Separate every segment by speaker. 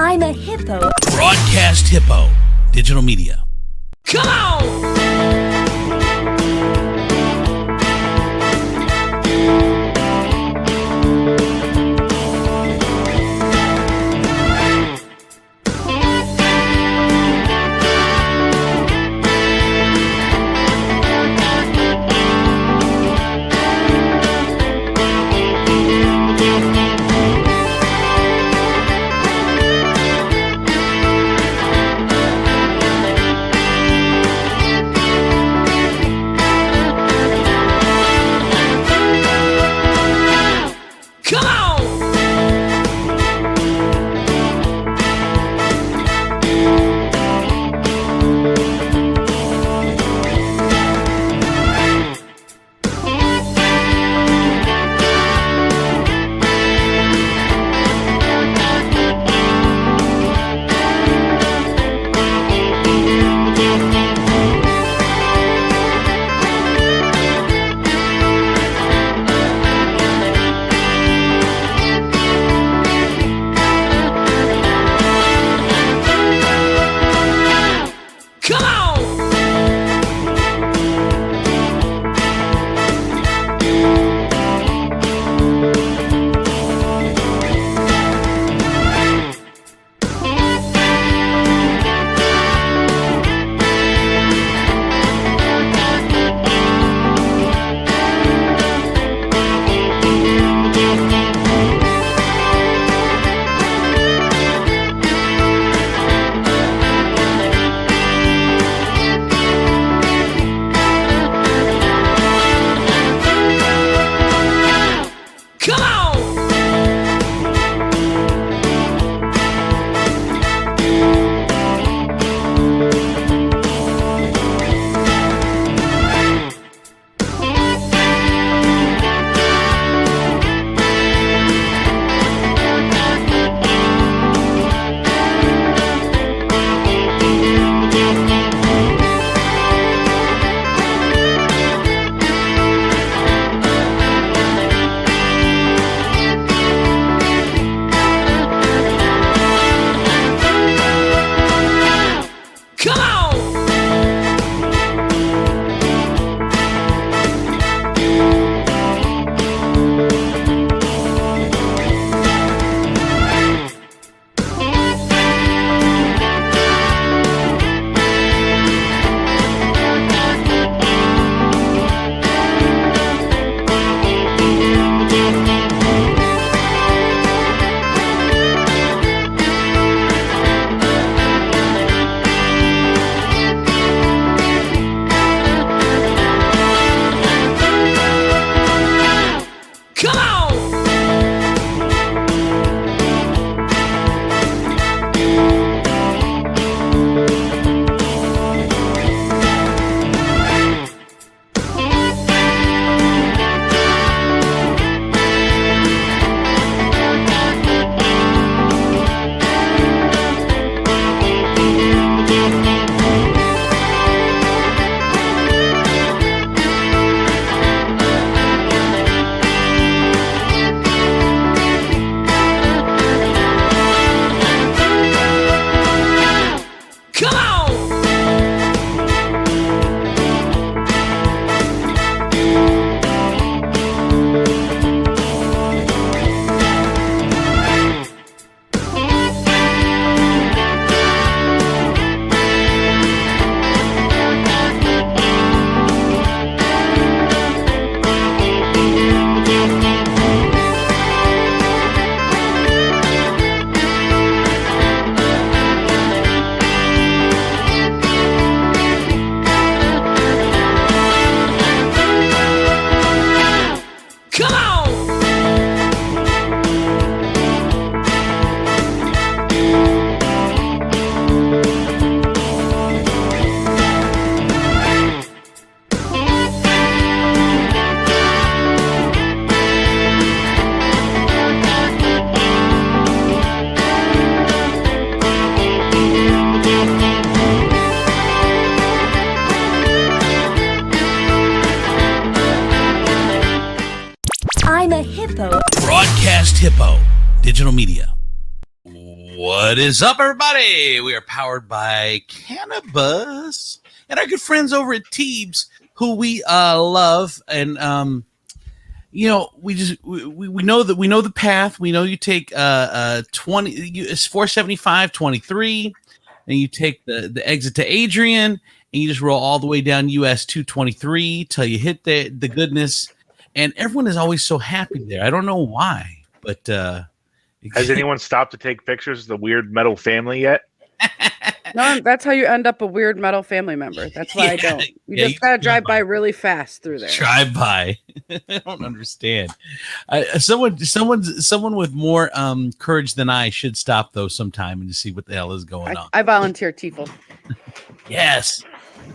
Speaker 1: I'm a hippo.
Speaker 2: Broadcast Hippo. Digital media. Come on!
Speaker 1: I'm a hippo.
Speaker 2: Broadcast Hippo. Digital media. What is up, everybody? We are powered by cannabis and our good friends over at Teebs, who we love. And we know that we know the path. We know you take 20. It's 475, 23, and you take the exit to Adrian, and you just roll all the way down US 223 till you hit the goodness. And everyone is always so happy there. I don't know why, but
Speaker 1: has anyone stopped to take pictures of the weird metal family yet?
Speaker 3: No, that's how you end up a weird metal family member. That's why I don't. You just gotta drive by really fast through there.
Speaker 2: Drive by. I don't understand. Someone with more courage than I should stop though sometime and just see what the hell is going on.
Speaker 3: I volunteer, Tiefel.
Speaker 2: Yes.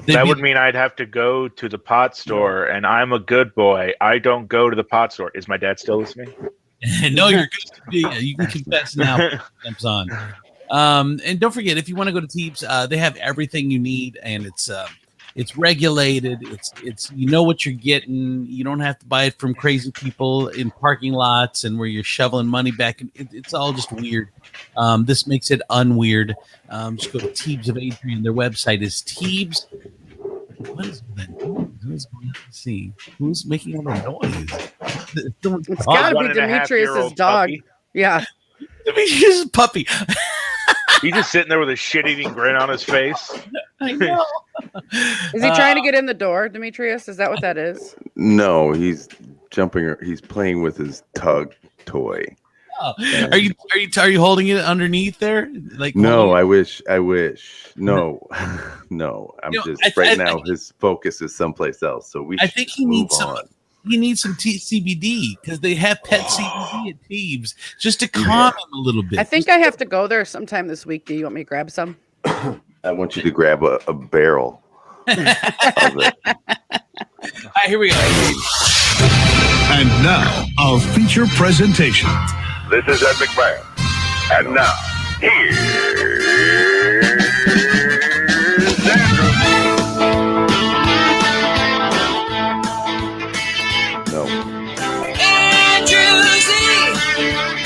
Speaker 1: That would mean I'd have to go to the pot store, and I'm a good boy. I don't go to the pot store. Is my dad still listening?
Speaker 2: No, you're good. You can confess now. Jumps on. And don't forget, if you want to go to Teebs, they have everything you need, and it's regulated. It's you know what you're getting. You don't have to buy it from crazy people in parking lots and where you're shoveling money back. It's all just weird. This makes it unweird. Just go to Teebs of Adrian. Their website is Teebs. What is that noise? Who's going to see? Who's making all the noise?
Speaker 3: It's got to be Demetrius's dog.
Speaker 1: Puppy.
Speaker 3: Yeah.
Speaker 2: Demetrius' puppy.
Speaker 1: He's just sitting there with a shit-eating grin on his face.
Speaker 2: I know.
Speaker 3: Is he trying to get in the door, Demetrius? Is that what that is?
Speaker 4: No, he's jumping. He's playing with his tug toy.
Speaker 2: Oh. Are you holding it underneath there? Like
Speaker 4: no, I wish. No, no. I'm just right now. His focus is someplace else. So I think he needs some.
Speaker 2: He needs some CBD because they have pet CBD at Teebs just to calm him a little bit.
Speaker 3: I think I have to go there sometime this week. Do you want me to grab some?
Speaker 4: I want you to grab a barrel. Of it.
Speaker 2: All right, here we go.
Speaker 5: And now, our feature presentation.
Speaker 6: This is Ed McMahon. And now, here's Andrew.
Speaker 4: No.
Speaker 7: Andrew Z.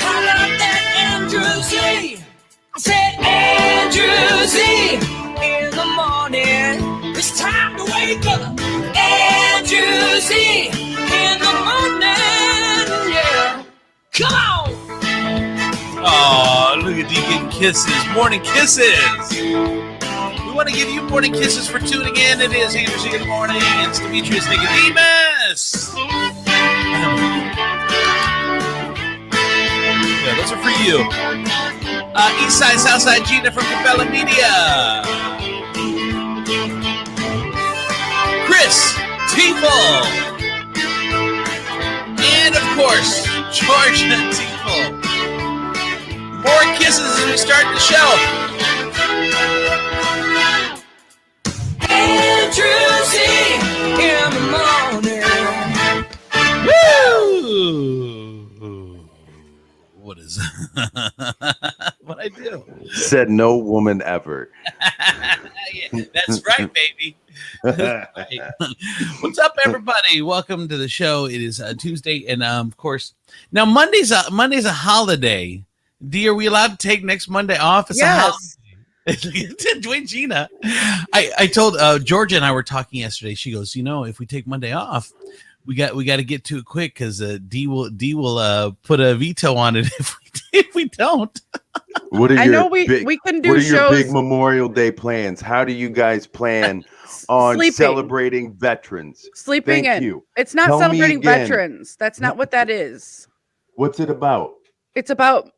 Speaker 7: I love that Andrew Z. I said Andrew Z. In the morning, it's time to wake up. Andrew Z. In the morning, yeah. Come on.
Speaker 2: Oh, look at you getting kisses. Morning kisses. We want to give you morning kisses for tuning in. It is Andrew Z in the morning. It's Demetrius Nicodemus. Yeah, those are for you. East Side, South Side, Gina from Cabela Media. Chris Tiefel. And of course, Georgia Tiefel. More kisses as we start the show.
Speaker 7: Andrew Z. In the morning.
Speaker 2: Woo! What is what I do?
Speaker 4: Said no woman ever.
Speaker 2: Yeah, that's right, baby. That's right. What's up, everybody? Welcome to the show. It is Tuesday, and of course, now Monday's a holiday. D, are we allowed to take next Monday off? It's a holiday. Dwayne Gina. I told Georgia and I were talking yesterday. She goes, if we take Monday off, we got to get to it quick because D will put a veto on it if we don't.
Speaker 4: What are
Speaker 3: I
Speaker 4: your
Speaker 3: know we can do
Speaker 4: what are
Speaker 3: shows.
Speaker 4: your big Memorial Day plans? How do you guys plan on
Speaker 3: Sleeping.
Speaker 4: celebrating veterans?
Speaker 3: Sleeping
Speaker 4: Thank
Speaker 3: in.
Speaker 4: you.
Speaker 3: It's not
Speaker 4: Tell me
Speaker 3: celebrating
Speaker 4: again.
Speaker 3: veterans. That's not what that is.
Speaker 4: What's it about?
Speaker 3: It's about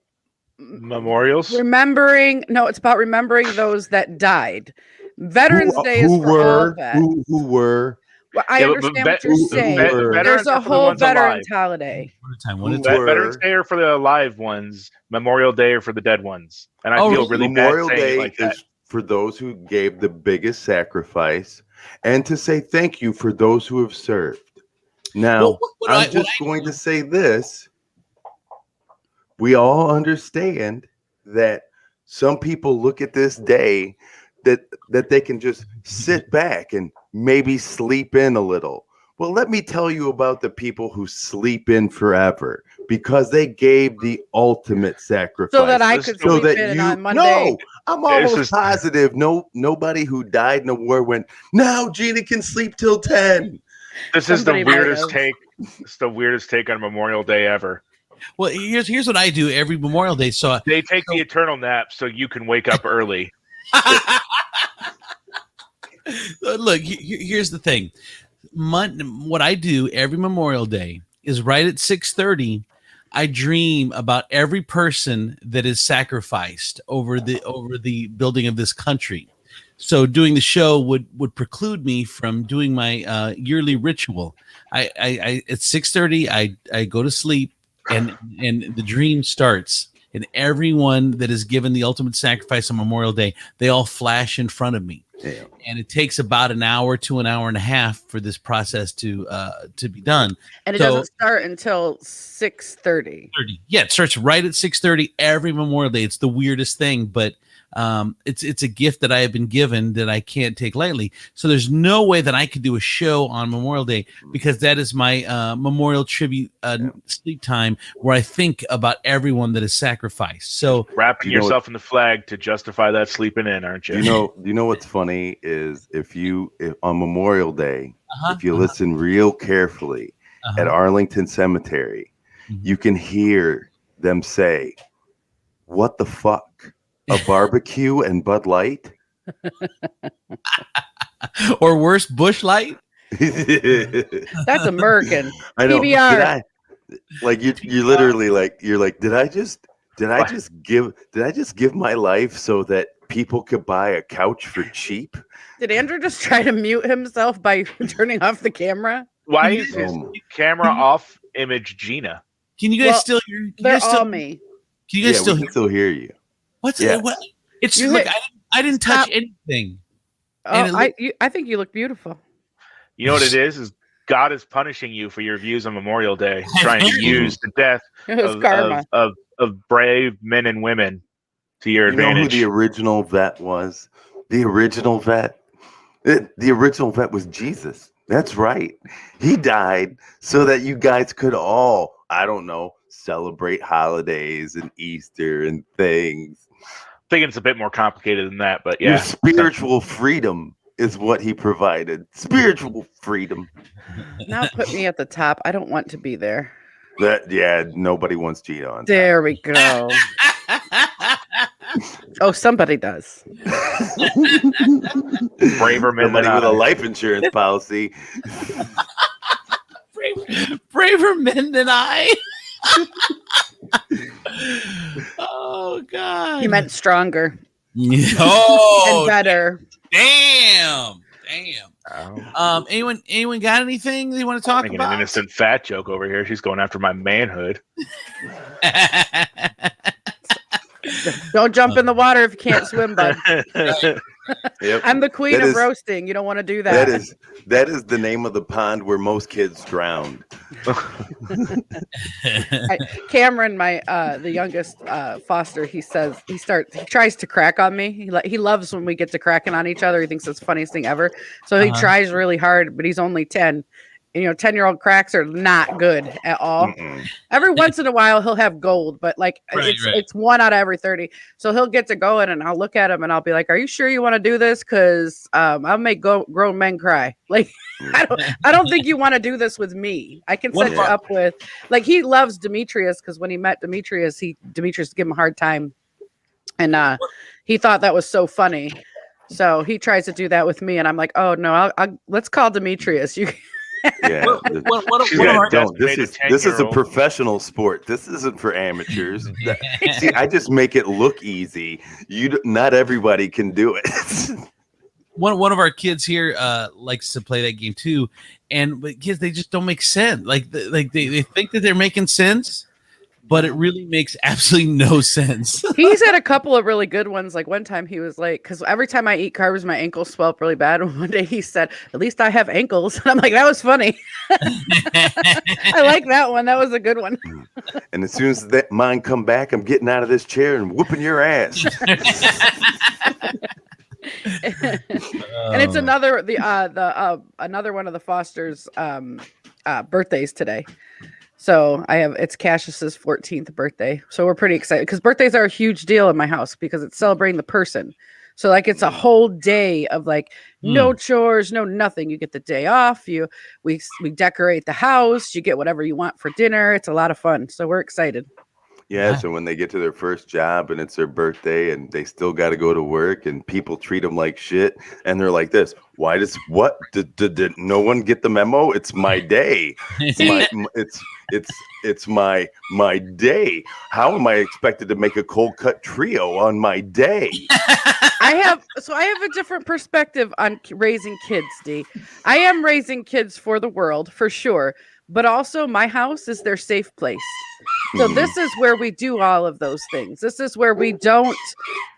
Speaker 1: Memorials?
Speaker 3: remembering. No, it's about remembering those that died. Veterans Day is for all vets.
Speaker 4: Who were?
Speaker 3: Well, I understand what you're saying. There's a whole veterans holiday.
Speaker 1: Veterans Day are for the alive ones. Memorial Day are for the dead ones. And I feel really
Speaker 4: Memorial
Speaker 1: bad saying
Speaker 4: Day
Speaker 1: it like that.
Speaker 4: is for those who gave the biggest sacrifice, and to say thank you for those who have served. Now, I'm just going to say this. We all understand that some people look at this day that they can just sit back and maybe sleep in a little. Well, let me tell you about the people who sleep in forever because they gave the ultimate sacrifice.
Speaker 3: So that I could sleep in on Monday.
Speaker 4: No, I'm almost positive nobody who died in the war went, now Gina can sleep till 10.
Speaker 1: This is the weirdest take. It's the weirdest take on Memorial Day ever.
Speaker 2: Well, here's what I do every Memorial Day. So
Speaker 1: they take the eternal nap so you can wake up early.
Speaker 2: Look, here's the thing. What I do every Memorial Day is right at 6:30. I dream about every person that is sacrificed over the building of this country. So doing the show would preclude me from doing my yearly ritual. I at 6:30 I go to sleep and the dream starts. And everyone that is given the ultimate sacrifice on Memorial Day, they all flash in front of me. Yeah. And it takes about an hour to an hour and a half for this process to be done.
Speaker 3: And it doesn't start until 6:30.
Speaker 2: Yeah, it starts right at 6:30 every Memorial Day. It's the weirdest thing, but it's a gift that I have been given that I can't take lightly. So there's no way that I could do a show on Memorial Day because that is my memorial tribute sleep time where I think about everyone that is sacrificed. So
Speaker 1: wrapping yourself in the flag to justify that sleeping in, aren't you?
Speaker 4: You know what's funny is if on Memorial Day, if you listen real carefully at Arlington Cemetery, you can hear them say, "What the fuck? A barbecue and Bud Light?"
Speaker 2: Or worse, Bush Light?
Speaker 3: That's American.
Speaker 4: I know.
Speaker 3: PBR.
Speaker 4: You literally you're like, did I just give my life so that people could buy a couch for cheap?
Speaker 3: Did Andrew just try to mute himself by turning off the camera?
Speaker 1: Why is his camera off image Gina?
Speaker 2: Can you guys still hear?
Speaker 3: They're all me.
Speaker 2: Can you guys
Speaker 4: still hear you?
Speaker 2: What's it? What? It's look. I didn't touch anything.
Speaker 3: Oh, I think you look beautiful.
Speaker 1: You know what it is? Is God is punishing you for your views on Memorial Day, trying to use the death of brave men and women to your advantage.
Speaker 4: You know who the original vet was? The original vet? The original vet was Jesus. That's right. He died so that you guys could all, I don't know, celebrate holidays and Easter and things.
Speaker 1: I'm thinking it's a bit more complicated than that, but yeah.
Speaker 4: Your spiritual freedom is what he provided. Spiritual freedom.
Speaker 3: Now put me at the top. I don't want to be there.
Speaker 4: Nobody wants Gina on.
Speaker 3: There we go. Oh, somebody does.
Speaker 1: Braver men
Speaker 4: Somebody with a life insurance policy.
Speaker 2: Braver men than I. Oh God.
Speaker 3: He meant stronger.
Speaker 2: Oh,
Speaker 3: and better.
Speaker 2: Damn. Anyone got anything they want to talk
Speaker 1: about?
Speaker 2: An
Speaker 1: innocent fat joke over here. She's going after my manhood.
Speaker 3: Don't jump in the water if you can't swim, bud.
Speaker 4: Yep.
Speaker 3: I'm the queen of roasting. You don't want to do that.
Speaker 4: That is the name of the pond where most kids drowned.
Speaker 3: Cameron, the youngest Foster, he tries to crack on me. He loves when we get to cracking on each other. He thinks it's the funniest thing ever. So he tries really hard, but he's only 10. 10-year-old cracks are not good at all. Mm-mm. Every once in a while he'll have gold, but it's 1 out of every 30. So he'll get to going and I'll look at him and I'll be like, "Are you sure you want to do this? Because I'll make grown men cry." Like, I don't think you want to do this with me. I can set you up with, he loves Demetrius because when he met Demetrius gave him a hard time. And he thought that was so funny. So he tries to do that with me. And I'm like, "Oh no, let's call Demetrius."
Speaker 4: Yeah, this is a professional sport. This isn't for amateurs. See, I just make it look easy. Not everybody can do it.
Speaker 2: One of our kids here likes to play that game too, but kids, they just don't make sense. They think that they're making sense, but it really makes absolutely no sense.
Speaker 3: He's had a couple of really good ones. Like one time he was like, because every time I eat carbs, my ankles swell up really bad. And one day he said, "At least I have ankles." And I'm like, that was funny. I like that one. That was a good one.
Speaker 4: And as soon as mine come back, I'm getting out of this chair and whooping your ass.
Speaker 3: And it's another one of the Fosters' birthdays today. So it's Cassius's 14th birthday. So we're pretty excited because birthdays are a huge deal in my house because it's celebrating the person. So like it's a whole day of like no chores, no nothing. You get the day off. We decorate the house. You get whatever you want for dinner. It's a lot of fun. So we're excited.
Speaker 4: Yeah, so when they get to their first job and it's their birthday and they still got to go to work and people treat them like shit and they're like this, why does what did no one get the memo? It's my day. It's my day. How am I expected to make a cold cut trio on my day?
Speaker 3: I have a different perspective on raising kids, D. I am raising kids for the world for sure, but also my house is their safe place. So this is where we do all of those things. This is where we don't.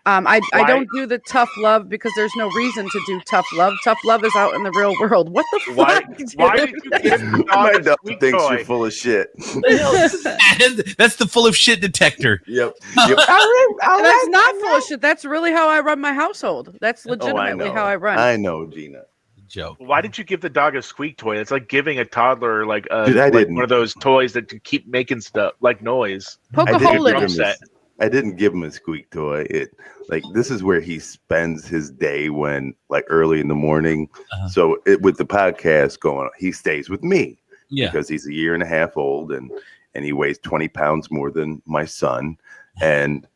Speaker 3: I don't do the tough love because there's no reason to do tough love. Tough love is out in the real world. What the fuck?
Speaker 1: Why did you give
Speaker 4: my dog thinks you're full of shit?
Speaker 2: That's the full of shit detector.
Speaker 4: Yep.
Speaker 3: That's not full of shit. That's really how I run my household. That's legitimately how I run.
Speaker 4: I know, Gina.
Speaker 2: Joke.
Speaker 1: Why did you give the dog a squeak toy? It's like giving a toddler like one of those toys that can keep making stuff like noise.
Speaker 3: Poke a hole in
Speaker 4: it. I didn't give him a squeak toy. This is where he spends his day when like early in the morning. So with the podcast going on, he stays with me because he's a year and a half old and he weighs 20 pounds more than my son and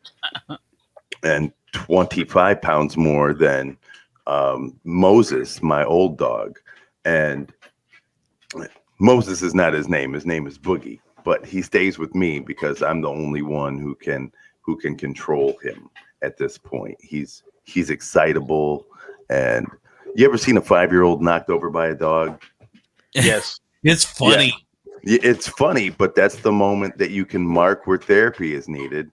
Speaker 4: 25 pounds more than Moses, my old dog. And Moses is not his name. His name is Boogie, but he stays with me because I'm the only one who can control him at this point. He's excitable. And you ever seen a 5-year-old knocked over by a dog?
Speaker 1: Yes.
Speaker 2: It's funny.
Speaker 4: Yeah, it's funny, but that's the moment that you can mark where therapy is needed.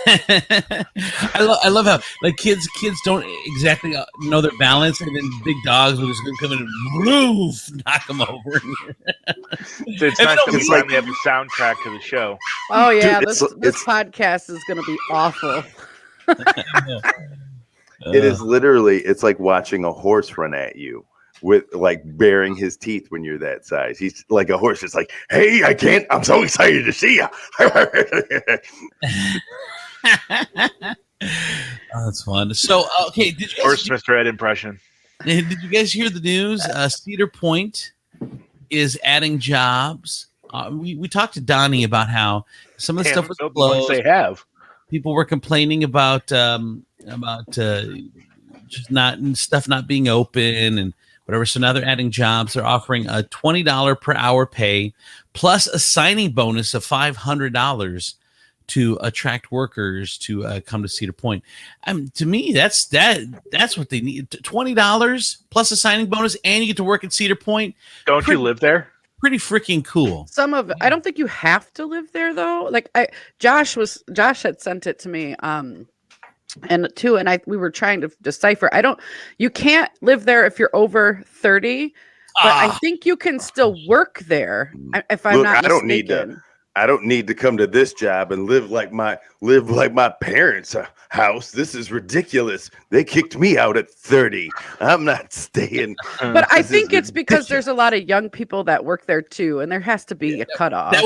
Speaker 2: I love how like kids don't exactly know their balance, and then big dogs will just come in and woof, knock them over.
Speaker 1: It's nice to finally have a soundtrack to the show.
Speaker 3: Oh yeah, this podcast is going to be awful.
Speaker 4: It is literally, it's like watching a horse run at you with like baring his teeth when you're that size. He's like a horse. It's like, hey, I'm so excited to see you.
Speaker 2: That's fun. So, okay. Did you
Speaker 1: First Mr. Ed impression.
Speaker 2: Did you guys hear the news? Cedar Point is adding jobs. We talked to Donnie about how some of the stuff was closed.
Speaker 1: They have.
Speaker 2: People were complaining about just not being open and whatever. So now they're adding jobs. They're offering a $20 per hour pay plus a signing bonus of $500 to attract workers to come to Cedar Point. To me, that's what they need. $20 plus a signing bonus, and you get to work at Cedar Point.
Speaker 1: Don't you live there?
Speaker 2: Pretty freaking cool.
Speaker 3: Some of I don't think you have to live there though. Like Josh had sent it to me. We were trying to decipher. You can't live there if you're over 30, but I think you can still work there. If I'm not mistaken.
Speaker 4: I don't need to come to this job and live like my parents' house. This is ridiculous. They kicked me out at 30. I'm not staying.
Speaker 3: But I think it's because there's a lot of young people that work there too, and there has to be a cutoff.
Speaker 2: That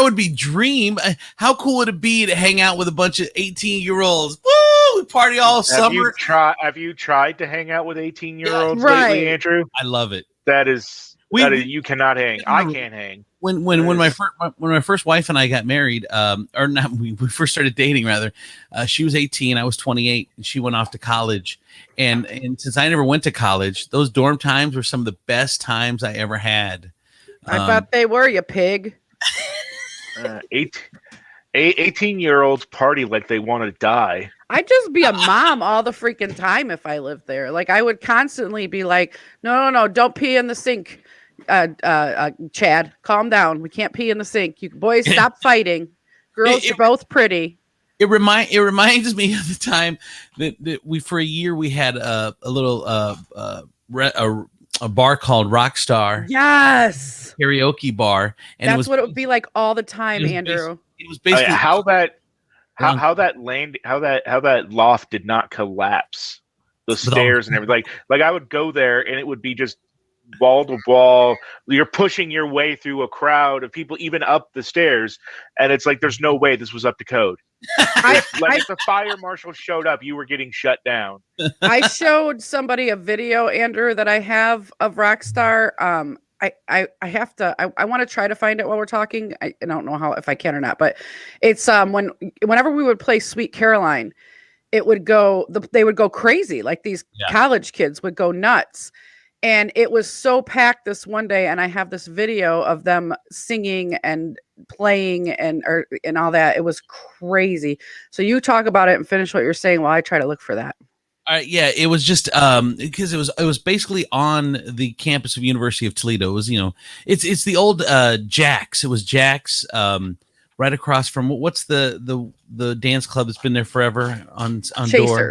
Speaker 2: would be dream. How cool would it be to hang out with a bunch of 18-year-olds? Woo! We party all summer.
Speaker 1: Have you tried to hang out with 18-year-olds lately, Andrew?
Speaker 2: I love it.
Speaker 1: You cannot hang. I can't hang.
Speaker 2: When my first wife and I got married, or not, we first started dating rather. She was 18, I was 28, and she went off to college. And since I never went to college, those dorm times were some of the best times I ever had.
Speaker 3: I bet they were, you pig.
Speaker 1: 18-year-olds party like they want to die.
Speaker 3: I'd just be a mom all the freaking time if I lived there. Like I would constantly be like, no, don't pee in the sink. Chad, calm down. We can't pee in the sink. You boys stop fighting. Girls, you're both pretty.
Speaker 2: It reminds me of the time that we for a year we had a little a bar called Rockstar.
Speaker 3: Yes,
Speaker 2: karaoke bar, and
Speaker 3: that's what it would be like all the time, Andrew.
Speaker 2: It was basically
Speaker 1: how that loft did not collapse the stairs and everything. Like I would go there and it would be just wall to wall. You're pushing your way through a crowd of people, even up the stairs, and it's like there's no way this was up to code. If the fire marshal showed up, you were getting shut down.
Speaker 3: I showed somebody a video, Andrew, that I have of Rockstar. I have to. I want to try to find it while we're talking. I don't know if I can or not, but it's whenever we would play Sweet Caroline, it would go. They would go crazy. Like these college kids would go nuts. And it was so packed this one day, and I have this video of them singing and playing and all that. It was crazy. So you talk about it and finish what you're saying while I try to look for that.
Speaker 2: Yeah, it was just because it was basically on the campus of University of Toledo. It was, it's the old Jack's. It was Jack's right across from what's the dance club that's been there forever on
Speaker 3: Chasers.
Speaker 2: Door.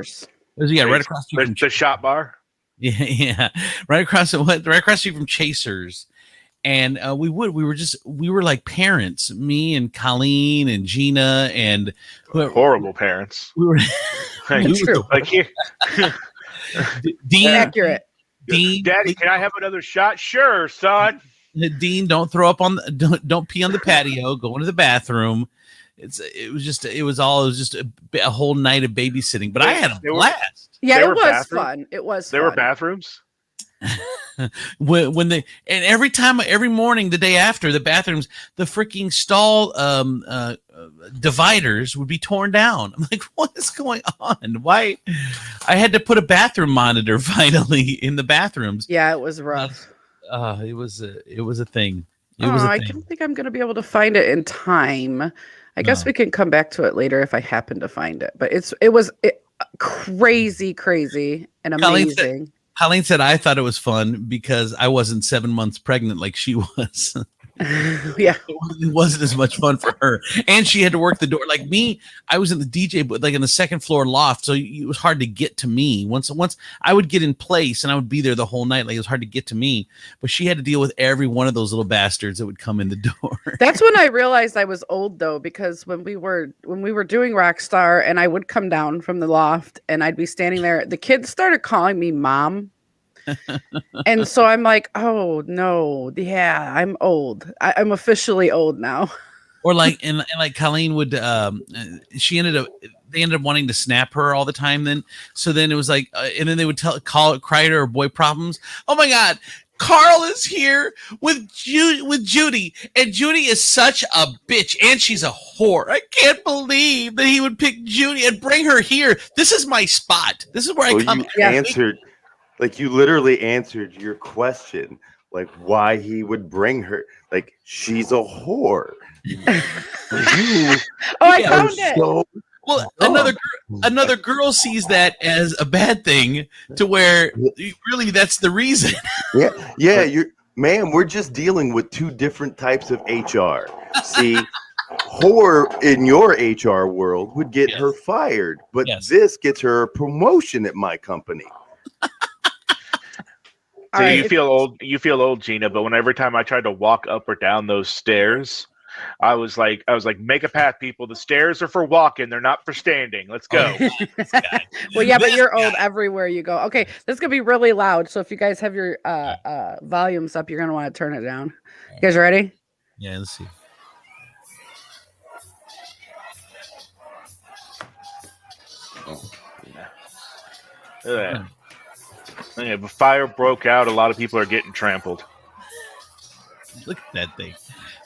Speaker 2: It was, right across
Speaker 1: from the shop bar.
Speaker 2: Yeah, right across the street from Chasers, and we were like parents, me and Colleen and Gina and
Speaker 1: horrible parents.
Speaker 2: We were
Speaker 3: true.
Speaker 1: Like here,
Speaker 3: Dean, accurate.
Speaker 2: Dean,
Speaker 1: Daddy, can I have another shot? Sure, son.
Speaker 2: Dean, don't throw up don't pee on the patio. Go into the bathroom. It was just a whole night of babysitting, but I had a blast.
Speaker 3: Yeah, it was fun. It was.
Speaker 1: There were bathrooms.
Speaker 2: when every morning the day after, the bathrooms, the freaking stall dividers would be torn down. I'm like, what is going on? Why? I had to put a bathroom monitor finally in the bathrooms.
Speaker 3: Yeah, it was rough.
Speaker 2: It was a thing.
Speaker 3: I don't think I'm going to be able to find it in time. I guess we can come back to it later if I happen to find it. But it was crazy and amazing.
Speaker 2: Colleen said I thought it was fun because I wasn't 7 months pregnant like she was.
Speaker 3: Yeah,
Speaker 2: it wasn't as much fun for her, and she had to work the door. Like me, I was in the DJ booth, like in the second floor loft, so it was hard to get to me. Once I would get in place, and I would be there the whole night. Like it was hard to get to me, but she had to deal with every one of those little bastards that would come in the door.
Speaker 3: That's when I realized I was old, though, because when we were doing Rockstar, and I would come down from the loft, and I'd be standing there, the kids started calling me mom. And so I'm like, oh no, yeah, I'm old. I'm officially old now.
Speaker 2: Or like, and like Colleen would, they ended up wanting to snap her all the time. Then it was like, and then they would cry to her boy problems. Oh my God, Carl is here with Judy, and Judy is such a bitch, and she's a whore. I can't believe that he would pick Judy and bring her here. This is my spot. This is where I come.
Speaker 4: You answered. Like you literally answered your question, like why he would bring her. Like she's a whore.
Speaker 3: I found it.
Speaker 2: Well, another girl sees that as a bad thing, to where really that's the reason.
Speaker 4: Yeah. Ma'am, we're just dealing with two different types of HR. See, whore in your HR world would get her fired, but this gets her a promotion at my company.
Speaker 1: So you feel old, Gina, but every time I tried to walk up or down those stairs, I was like, make a path, people. The stairs are for walking, they're not for standing. Let's go.
Speaker 3: Well, yeah, but you're old everywhere you go. Okay, this is gonna be really loud. So if you guys have your volumes up, you're gonna want to turn it down. You guys ready?
Speaker 2: Yeah, let's see.
Speaker 1: Yeah, but fire broke out. A lot of people are getting trampled.
Speaker 2: Look at that thing.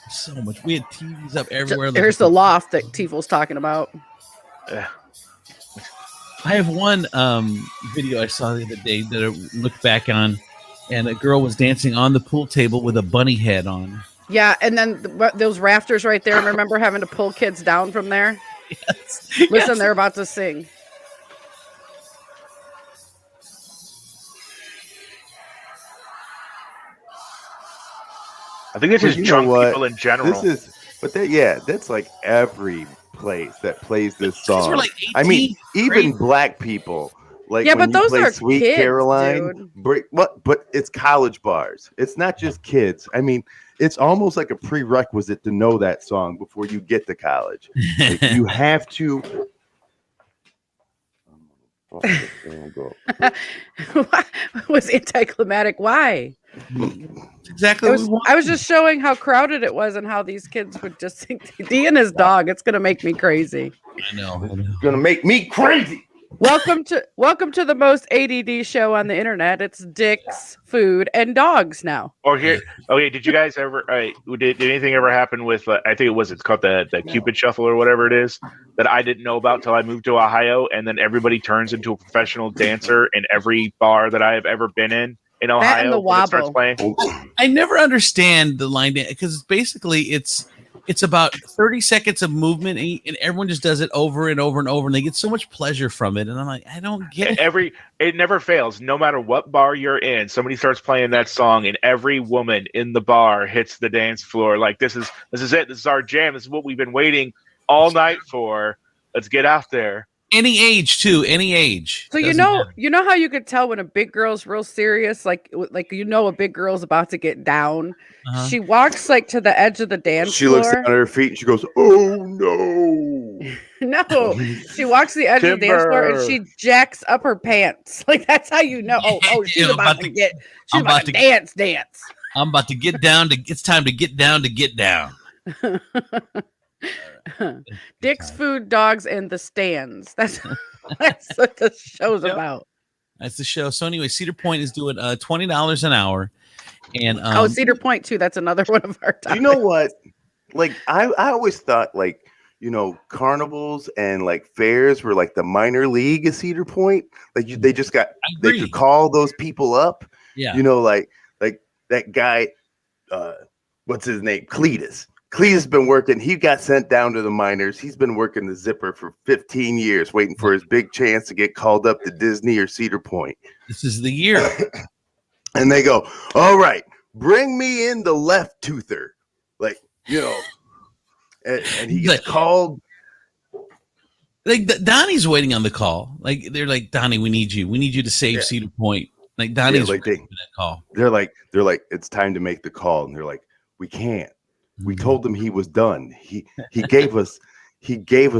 Speaker 2: So much. We had TVs up everywhere.
Speaker 3: There's the loft that Tifo's talking about.
Speaker 2: I have one video I saw the other day that I looked back on, and a girl was dancing on the pool table with a bunny head on.
Speaker 3: Yeah, and then those rafters right there. Remember having to pull kids down from there?
Speaker 2: Yes.
Speaker 3: Listen, they're about to sing.
Speaker 1: I think it's just drunk people in general.
Speaker 4: That's like every place that plays this song.
Speaker 2: Like 18,
Speaker 4: I mean, even black people. Like
Speaker 3: but those are
Speaker 4: Sweet
Speaker 3: kids,
Speaker 4: Caroline. But it's college bars. It's not just kids. I mean, it's almost like a prerequisite to know that song before you get to college. Like, you have to.
Speaker 3: It was anticlimactic. Why?
Speaker 2: Exactly.
Speaker 3: I was just showing how crowded it was and how these kids would just think D and his dog. It's gonna make me crazy.
Speaker 2: I know.
Speaker 4: It's gonna make me crazy.
Speaker 3: Welcome to the most ADD show on the internet. It's dicks, food, and dogs now.
Speaker 1: Or here, okay. Did you guys ever? Did anything ever happen with? I think it's called the Cupid Shuffle or whatever it is that I didn't know about till I moved to Ohio, and then everybody turns into a professional dancer in every bar that I have ever been in Ohio.
Speaker 3: That and the
Speaker 1: when it starts
Speaker 3: wobble.
Speaker 1: playing.
Speaker 2: I never understand the line dance because basically it's about 30 seconds of movement and everyone just does it over and over and over and they get so much pleasure from it. And I'm like, I don't get it.
Speaker 1: It never fails. No matter what bar you're in, somebody starts playing that song and every woman in the bar hits the dance floor. Like this is it. This is our jam. This is what we've been waiting all night for. Let's get out there.
Speaker 2: Any age too, any age.
Speaker 3: So you know how you could tell when a big girl's real serious, like a big girl's about to get down. Uh-huh. She walks like to the edge of the dance floor.
Speaker 4: She looks down at her feet and she goes, "Oh no!"
Speaker 3: No, she walks to the edge of the dance floor and she jacks up her pants. Like that's how you know. Oh, she's about to dance.
Speaker 2: I'm about to get down. It's time to get down to get down.
Speaker 3: Dick's Food, Dogs, and the Stands. That's what the show's about.
Speaker 2: That's the show. So anyway, Cedar Point is doing $20 an hour, and
Speaker 3: Cedar Point too. That's another one of our topics.
Speaker 4: You know what? Like I always thought like carnivals and like fairs were like the minor league at Cedar Point. Like they just got they could call those people up.
Speaker 2: Yeah.
Speaker 4: Like that guy. What's his name? Cletus. Cletus been working. He got sent down to the minors. He's been working the zipper for 15 years, waiting for his big chance to get called up to Disney or Cedar Point.
Speaker 2: This is the year.
Speaker 4: And they go, all right, bring me in the left toother. Like, and he gets called.
Speaker 2: Like Donnie's waiting on the call. Like they're like, Donnie, we need you. We need you to save Cedar Point. Like Donnie's waiting for that call.
Speaker 4: They're like, it's time to make the call. And they're like, we can't. We told him he was done. He gave us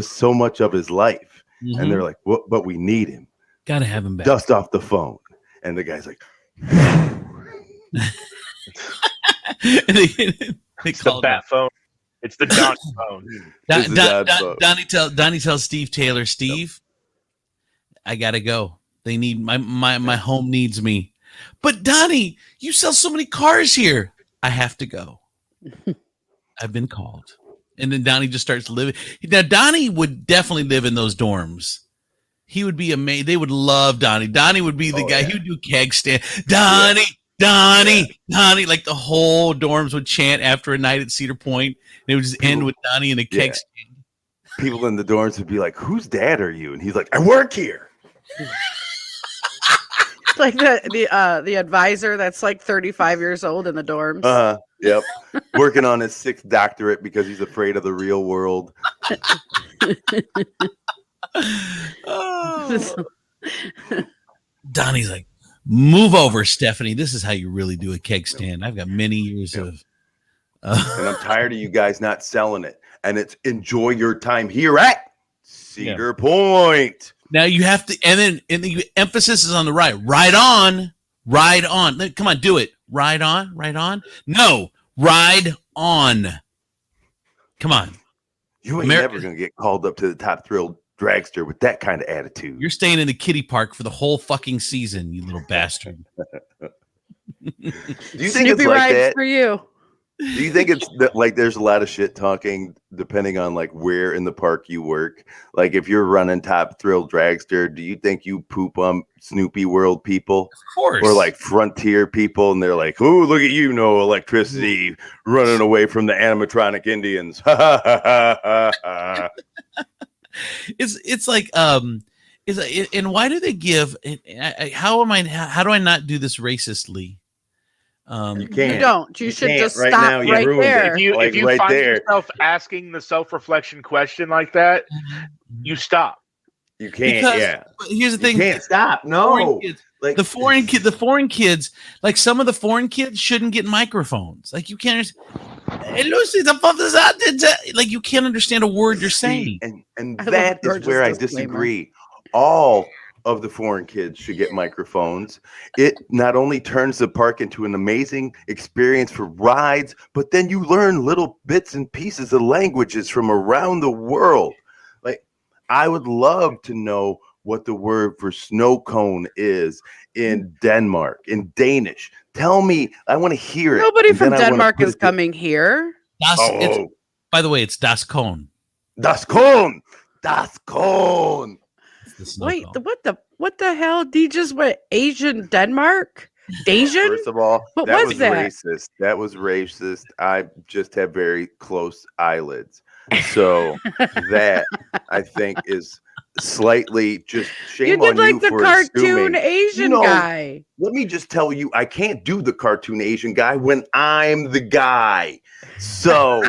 Speaker 4: so much of his life. Mm-hmm. And they're like, what? But we need him.
Speaker 2: Gotta have him back.
Speaker 4: Dust off the phone. And the guy's like,
Speaker 1: they call the bat phone. It's the Donnie phone.
Speaker 2: Donnie tells Steve Taylor, Steve, I gotta go. They need my home needs me. But Donnie, you sell so many cars here. I have to go. I've been called. And then Donnie just starts living. Now, Donnie would definitely live in those dorms. He would be amazing. They would love Donnie. Donnie would be the guy. Yeah. He would do keg stand. Donnie. Like the whole dorms would chant after a night at Cedar Point. And it would just end with Donnie in a keg stand.
Speaker 4: People in the dorms would be like, whose dad are you? And he's like, I work here.
Speaker 3: Like the advisor that's like 35 years old in the dorms.
Speaker 4: Yep. Working on his 6th doctorate because he's afraid of the real world.
Speaker 2: Donnie's like, move over, Stephanie. This is how you really do a keg stand. I've got many years of.
Speaker 4: And I'm tired of you guys not selling it. And it's enjoy your time here at Cedar Point.
Speaker 2: Now you have to, and the emphasis is on the right. Ride on. Come on, do it. Ride on. No, ride on. Come on.
Speaker 4: You ain't never gonna get called up to the Top Thrill Dragster with that kind of attitude.
Speaker 2: You're staying in the kiddie park for the whole fucking season, you little bastard.
Speaker 4: Do you think
Speaker 3: Snoopy
Speaker 4: it's like
Speaker 3: rides
Speaker 4: that
Speaker 3: for you?
Speaker 4: Do you think it's like there's a lot of shit talking depending on like where in the park you work? Like if you're running Top Thrill Dragster, do you think you poop on Snoopy World people?
Speaker 2: Of course.
Speaker 4: Or like Frontier people and they're like, oh, look at you, no electricity, running away from the animatronic Indians.
Speaker 2: It's like and why do they give how do I not do this racistly?
Speaker 4: You can't.
Speaker 3: You don't. You should just
Speaker 4: right
Speaker 3: stop
Speaker 4: now,
Speaker 3: right there.
Speaker 1: If you
Speaker 4: right
Speaker 1: find
Speaker 4: there.
Speaker 1: yourself asking the self-reflection question like that, you stop.
Speaker 4: You can't.
Speaker 2: Because, here's the thing.
Speaker 4: You can't stop. No.
Speaker 2: Like the foreign kids, like some of the foreign kids shouldn't get microphones. Like you can't. Hey, Lucy, like you can't understand a word you're saying.
Speaker 4: And that is where I disagree. All of the foreign kids should get microphones. It not only turns the park into an amazing experience for rides, but then you learn little bits and pieces of languages from around the world. Like, I would love to know what the word for snow cone is in Denmark, in Danish. Tell me, I want to hear it.
Speaker 3: Nobody from Denmark is coming here.
Speaker 2: By the way, it's Das Cone.
Speaker 4: Das Cone. Das Cone.
Speaker 3: Wait, what the hell? D just went Asian Denmark? Asian?
Speaker 4: First of all,
Speaker 3: what
Speaker 4: that
Speaker 3: was
Speaker 4: was racist. That was racist. I just have very close eyelids. So that I think is slightly just shame on you.
Speaker 3: You did like the
Speaker 4: for
Speaker 3: cartoon
Speaker 4: assuming.
Speaker 3: Asian guy.
Speaker 4: Let me just tell you, I can't do the cartoon Asian guy when I'm the guy. So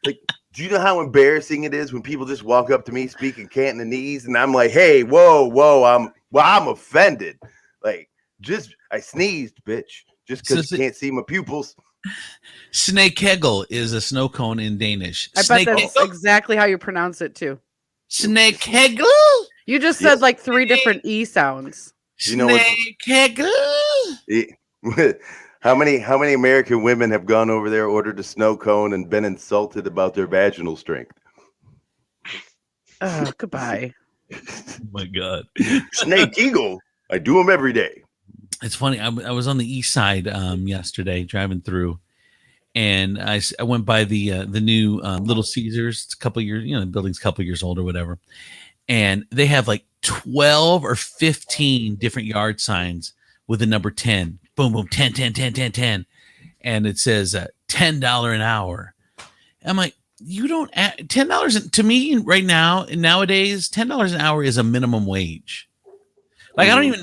Speaker 4: like, do you know how embarrassing it is when people just walk up to me speaking Cantonese and I'm like, hey, whoa, I'm offended. Like, I sneezed, bitch, just because you can't see my pupils.
Speaker 2: Snakegel is a snow cone in Danish.
Speaker 3: I bet that's exactly how you pronounce it too.
Speaker 2: Snakegel?
Speaker 3: You just said like 3 different E sounds.
Speaker 4: You know what? How many American women have gone over there, ordered a snow cone, and been insulted about their vaginal strength?
Speaker 3: Oh, goodbye.
Speaker 2: Oh my God.
Speaker 4: Snake Eagle. I do them every day.
Speaker 2: It's funny. I was on the east side yesterday driving through, and I went by the new Little Caesars. It's a couple years, the building's a couple years old or whatever. And they have like 12 or 15 different yard signs with the number 10. Boom, boom, 10, 10, 10, 10, 10. And it says $10 an hour. I'm like, you don't $10 to me right now, nowadays, $10 an hour is a minimum wage. Like, I don't even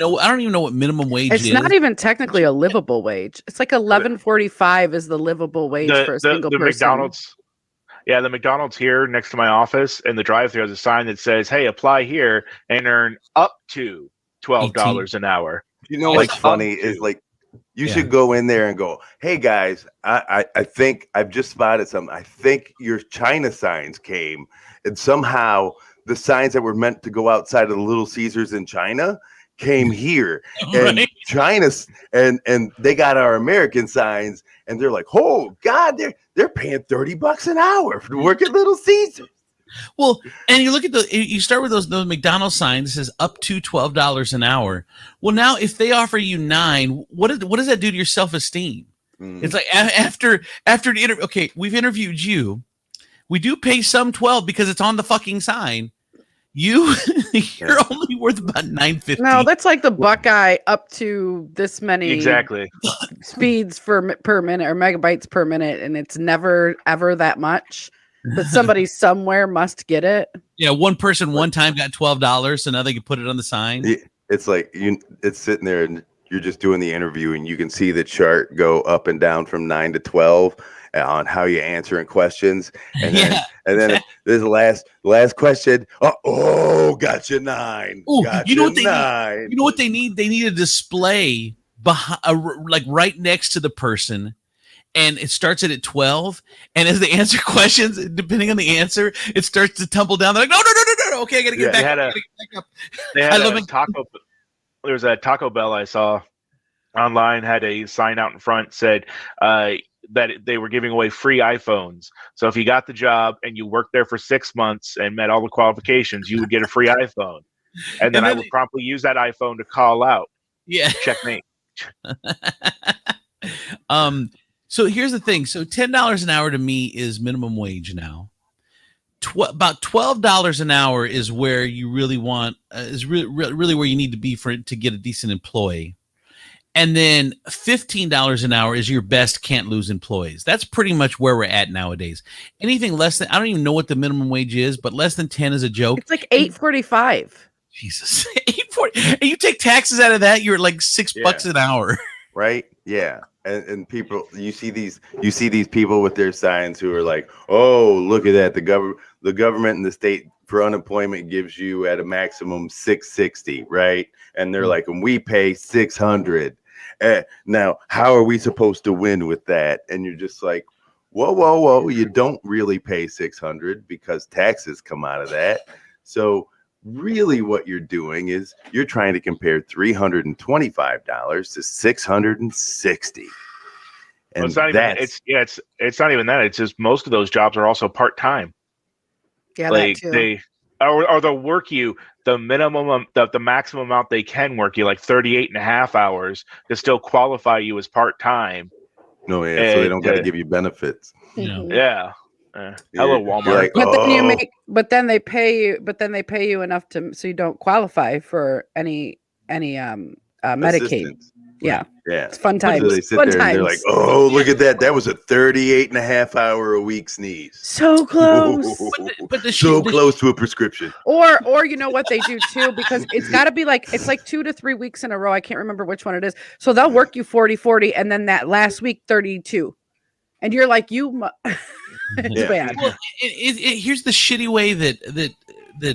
Speaker 2: know what minimum wage is.
Speaker 3: It's not even technically a livable wage. It's like $11.45 is the livable wage for a single person.
Speaker 1: McDonald's. Yeah, the McDonald's here next to my office and the drive-thru has a sign that says, hey, apply here and earn up to $12 an hour.
Speaker 4: You know what's funny is like, you should go in there and go, hey guys, I think I've just spotted something. I think your China signs came, and somehow the signs that were meant to go outside of the Little Caesars in China came here. And
Speaker 2: Right.
Speaker 4: China's and they got our American signs, and they're like, oh God, they're paying $30 an hour to work at Little Caesars.
Speaker 2: Well, and you look at you start with those McDonald's signs that says up to $12 an hour. Well, now if they offer you $9, what does that do to your self-esteem? It's like after the interview. Okay, we've interviewed you. We do pay some 12 because it's on the fucking sign. You're only worth about $9.50.
Speaker 3: No, that's like the Buckeye up to this many speeds per minute or megabytes per minute, and it's never ever that much. But somebody somewhere must get it.
Speaker 2: Yeah, one person one time got $12, so now they can put it on the sign.
Speaker 4: It's like it's sitting there, and you're just doing the interview, and you can see the chart go up and down from 9 to 12 on how you answering questions, and then there's the last question. Got you 9.
Speaker 2: Ooh,
Speaker 4: got
Speaker 2: you know what they
Speaker 4: 9.
Speaker 2: need? You know what they need? They need a display behind, like right next to the person. And it starts at 12, and as they answer questions, depending on the answer, it starts to tumble down. They're like, no. Okay, I gotta get back up.
Speaker 1: They had a taco. There was a Taco Bell I saw online had a sign out in front said that they were giving away free iPhones. So if you got the job and you worked there for 6 months and met all the qualifications, you would get a free iPhone. And then I would promptly use that iPhone to call out.
Speaker 2: Yeah,
Speaker 1: checkmate.
Speaker 2: So here's the thing. So $10 an hour to me is minimum wage now. About $12 an hour is where you really want is really where you need to be to get a decent employee. And then $15 an hour is your best can't lose employees. That's pretty much where we're at nowadays. Anything less than, I don't even know what the minimum wage is, but less than 10 is a joke.
Speaker 3: It's like $8.45.
Speaker 2: Jesus, $8.40. And you take taxes out of that, you're at like $6 an hour.
Speaker 4: Right? Yeah. And people, you see these people with their signs who are like, oh, look at that. The government and the state for unemployment gives you at a maximum $660, right? And they're like, and we pay $600. Now, how are we supposed to win with that? And you're just like, whoa. You don't really pay $600 because taxes come out of that. So really what you're doing is you're trying to compare $325 to $660. And
Speaker 1: well, it's not even it's not even that. It's just most of those jobs are also part-time.
Speaker 3: Yeah,
Speaker 1: Like
Speaker 3: that too.
Speaker 1: they or they'll work you the minimum the maximum amount they can work you, like 38.5 hours, to still qualify you as part-time.
Speaker 4: No, yeah, so they don't got to give you benefits.
Speaker 1: Yeah. Hello, Walmart.
Speaker 4: You're like,
Speaker 3: But then you make, but then they pay you enough so you don't qualify for any Medicaid.
Speaker 4: assistance.
Speaker 3: Yeah.
Speaker 4: Yeah.
Speaker 3: It's fun times.
Speaker 4: So they sit
Speaker 3: Fun
Speaker 4: there and they're like,
Speaker 3: times.
Speaker 4: oh, look at that. That was a 38.5 hour a week sneeze.
Speaker 3: So close.
Speaker 4: So close to a prescription.
Speaker 3: Or you know what they do too, because it's got to be it's like 2 to 3 weeks in a row. I can't remember which one it is. So they'll work you 40, and then that last week 32. And you're like, it's bad.
Speaker 2: Well, here's the shitty way that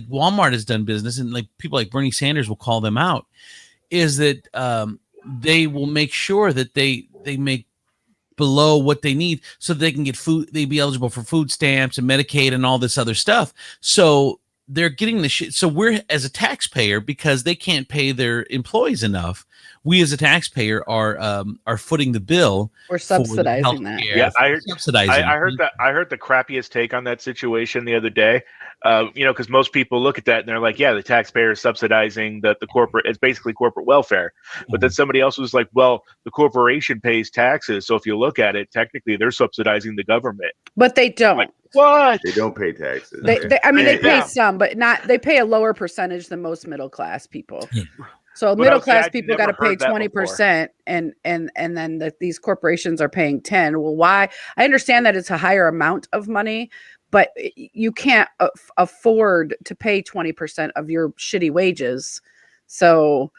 Speaker 2: Walmart has done business, and like people like Bernie Sanders will call them out, is that they will make sure that they make below what they need so they can get food. They be eligible for food stamps and Medicaid and all this other stuff. So they're getting the shit. So we're, as a taxpayer, because they can't pay their employees enough, we as a taxpayer are footing the bill.
Speaker 3: We're subsidizing that.
Speaker 1: Yeah, I heard the crappiest take on that situation the other day. Because most people look at that and they're like, yeah, the taxpayer is subsidizing the corporate. It's basically corporate welfare. But then somebody else was like, well, the corporation pays taxes. So if you look at it, technically they're subsidizing the government.
Speaker 3: But they don't.
Speaker 1: Like, what?
Speaker 4: They don't pay taxes.
Speaker 3: They pay some, but not. They pay a lower percentage than most middle class people. So middle class people got to pay 20%, and then these corporations are paying 10. Well, why? I understand that it's a higher amount of money, but you can't afford to pay 20% of your shitty wages. So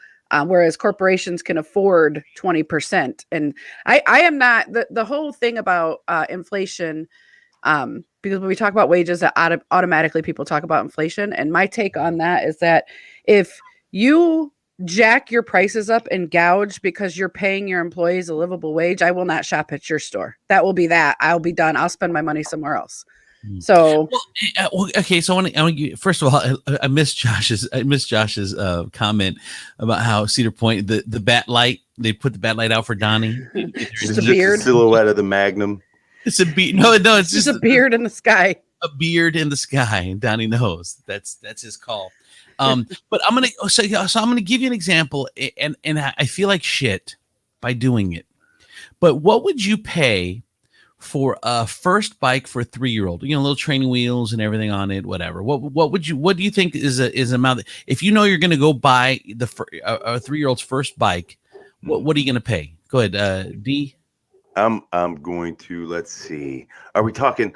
Speaker 3: whereas corporations can afford 20%, and I am not the whole thing about inflation. Because when we talk about wages, that automatically people talk about inflation, and my take on that is that if you jack your prices up and gouge because you're paying your employees a livable wage, I will not shop at your store. That will be that. I'll be done. I'll spend my money somewhere else. So,
Speaker 2: okay. So I want to first of all, I missed Josh's comment about how Cedar Point, the bat light, they put the bat light out for Donnie.
Speaker 3: It's
Speaker 4: just a silhouette of the Magnum.
Speaker 2: It's a beard. No, it's just
Speaker 3: a beard in the sky.
Speaker 2: A beard in the sky, and Donnie knows that's his call. But I'm gonna give you an example, and I feel like shit by doing it. But what would you pay for a first bike for a 3-year-old? Little training wheels and everything on it, whatever. What do you think is amount if you know you're gonna go buy a 3-year-old's first bike? What are you gonna pay? Go ahead, D.
Speaker 4: I'm going to, let's see. Are we talking?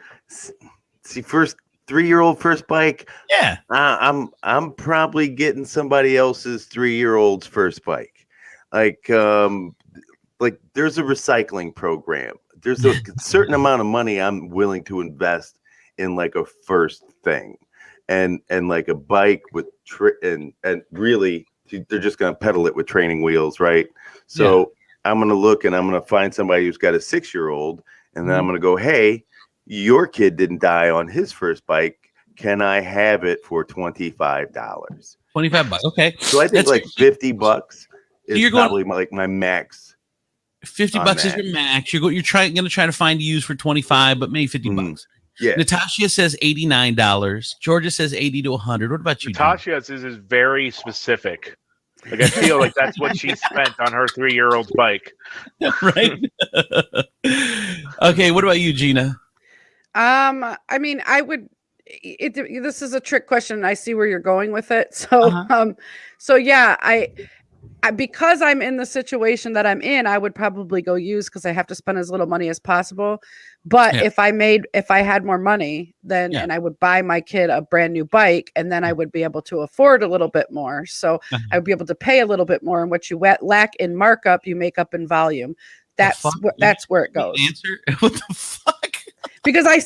Speaker 4: First 3-year-old first bike?
Speaker 2: Yeah.
Speaker 4: I'm probably getting somebody else's 3-year-old's first bike. Like there's a recycling program. There's a certain amount of money I'm willing to invest in like a first thing, and like a bike with and really they're just gonna pedal it with training wheels, right? So. Yeah. I'm going to look and I'm going to find somebody who's got a 6-year-old, and then I'm going to go, hey, your kid didn't die on his first bike. Can I have it for $25?
Speaker 2: $25. Okay.
Speaker 4: So I think like $50 is probably like my max.
Speaker 2: $50 is your max. You're going to try to find a use for $25, but maybe $50.
Speaker 4: Yeah.
Speaker 2: Natasha says $89. Georgia says $80 to $100. What about you?
Speaker 1: Natasha's is very specific. Like I feel like that's what she spent on her 3-year-old's bike.
Speaker 2: Right. Okay. What about you, Gina?
Speaker 3: I mean, I would. This is a trick question. I see where you're going with it. So, so yeah, I because I'm in the situation that I'm in, I would probably go use because I have to spend as little money as possible. But if I had more money, then and I would buy my kid a brand new bike, and then I would be able to afford a little bit more. So I would be able to pay a little bit more, and what you lack in markup, you make up in volume. That's where it goes.
Speaker 2: Answer? What the fuck?
Speaker 3: because I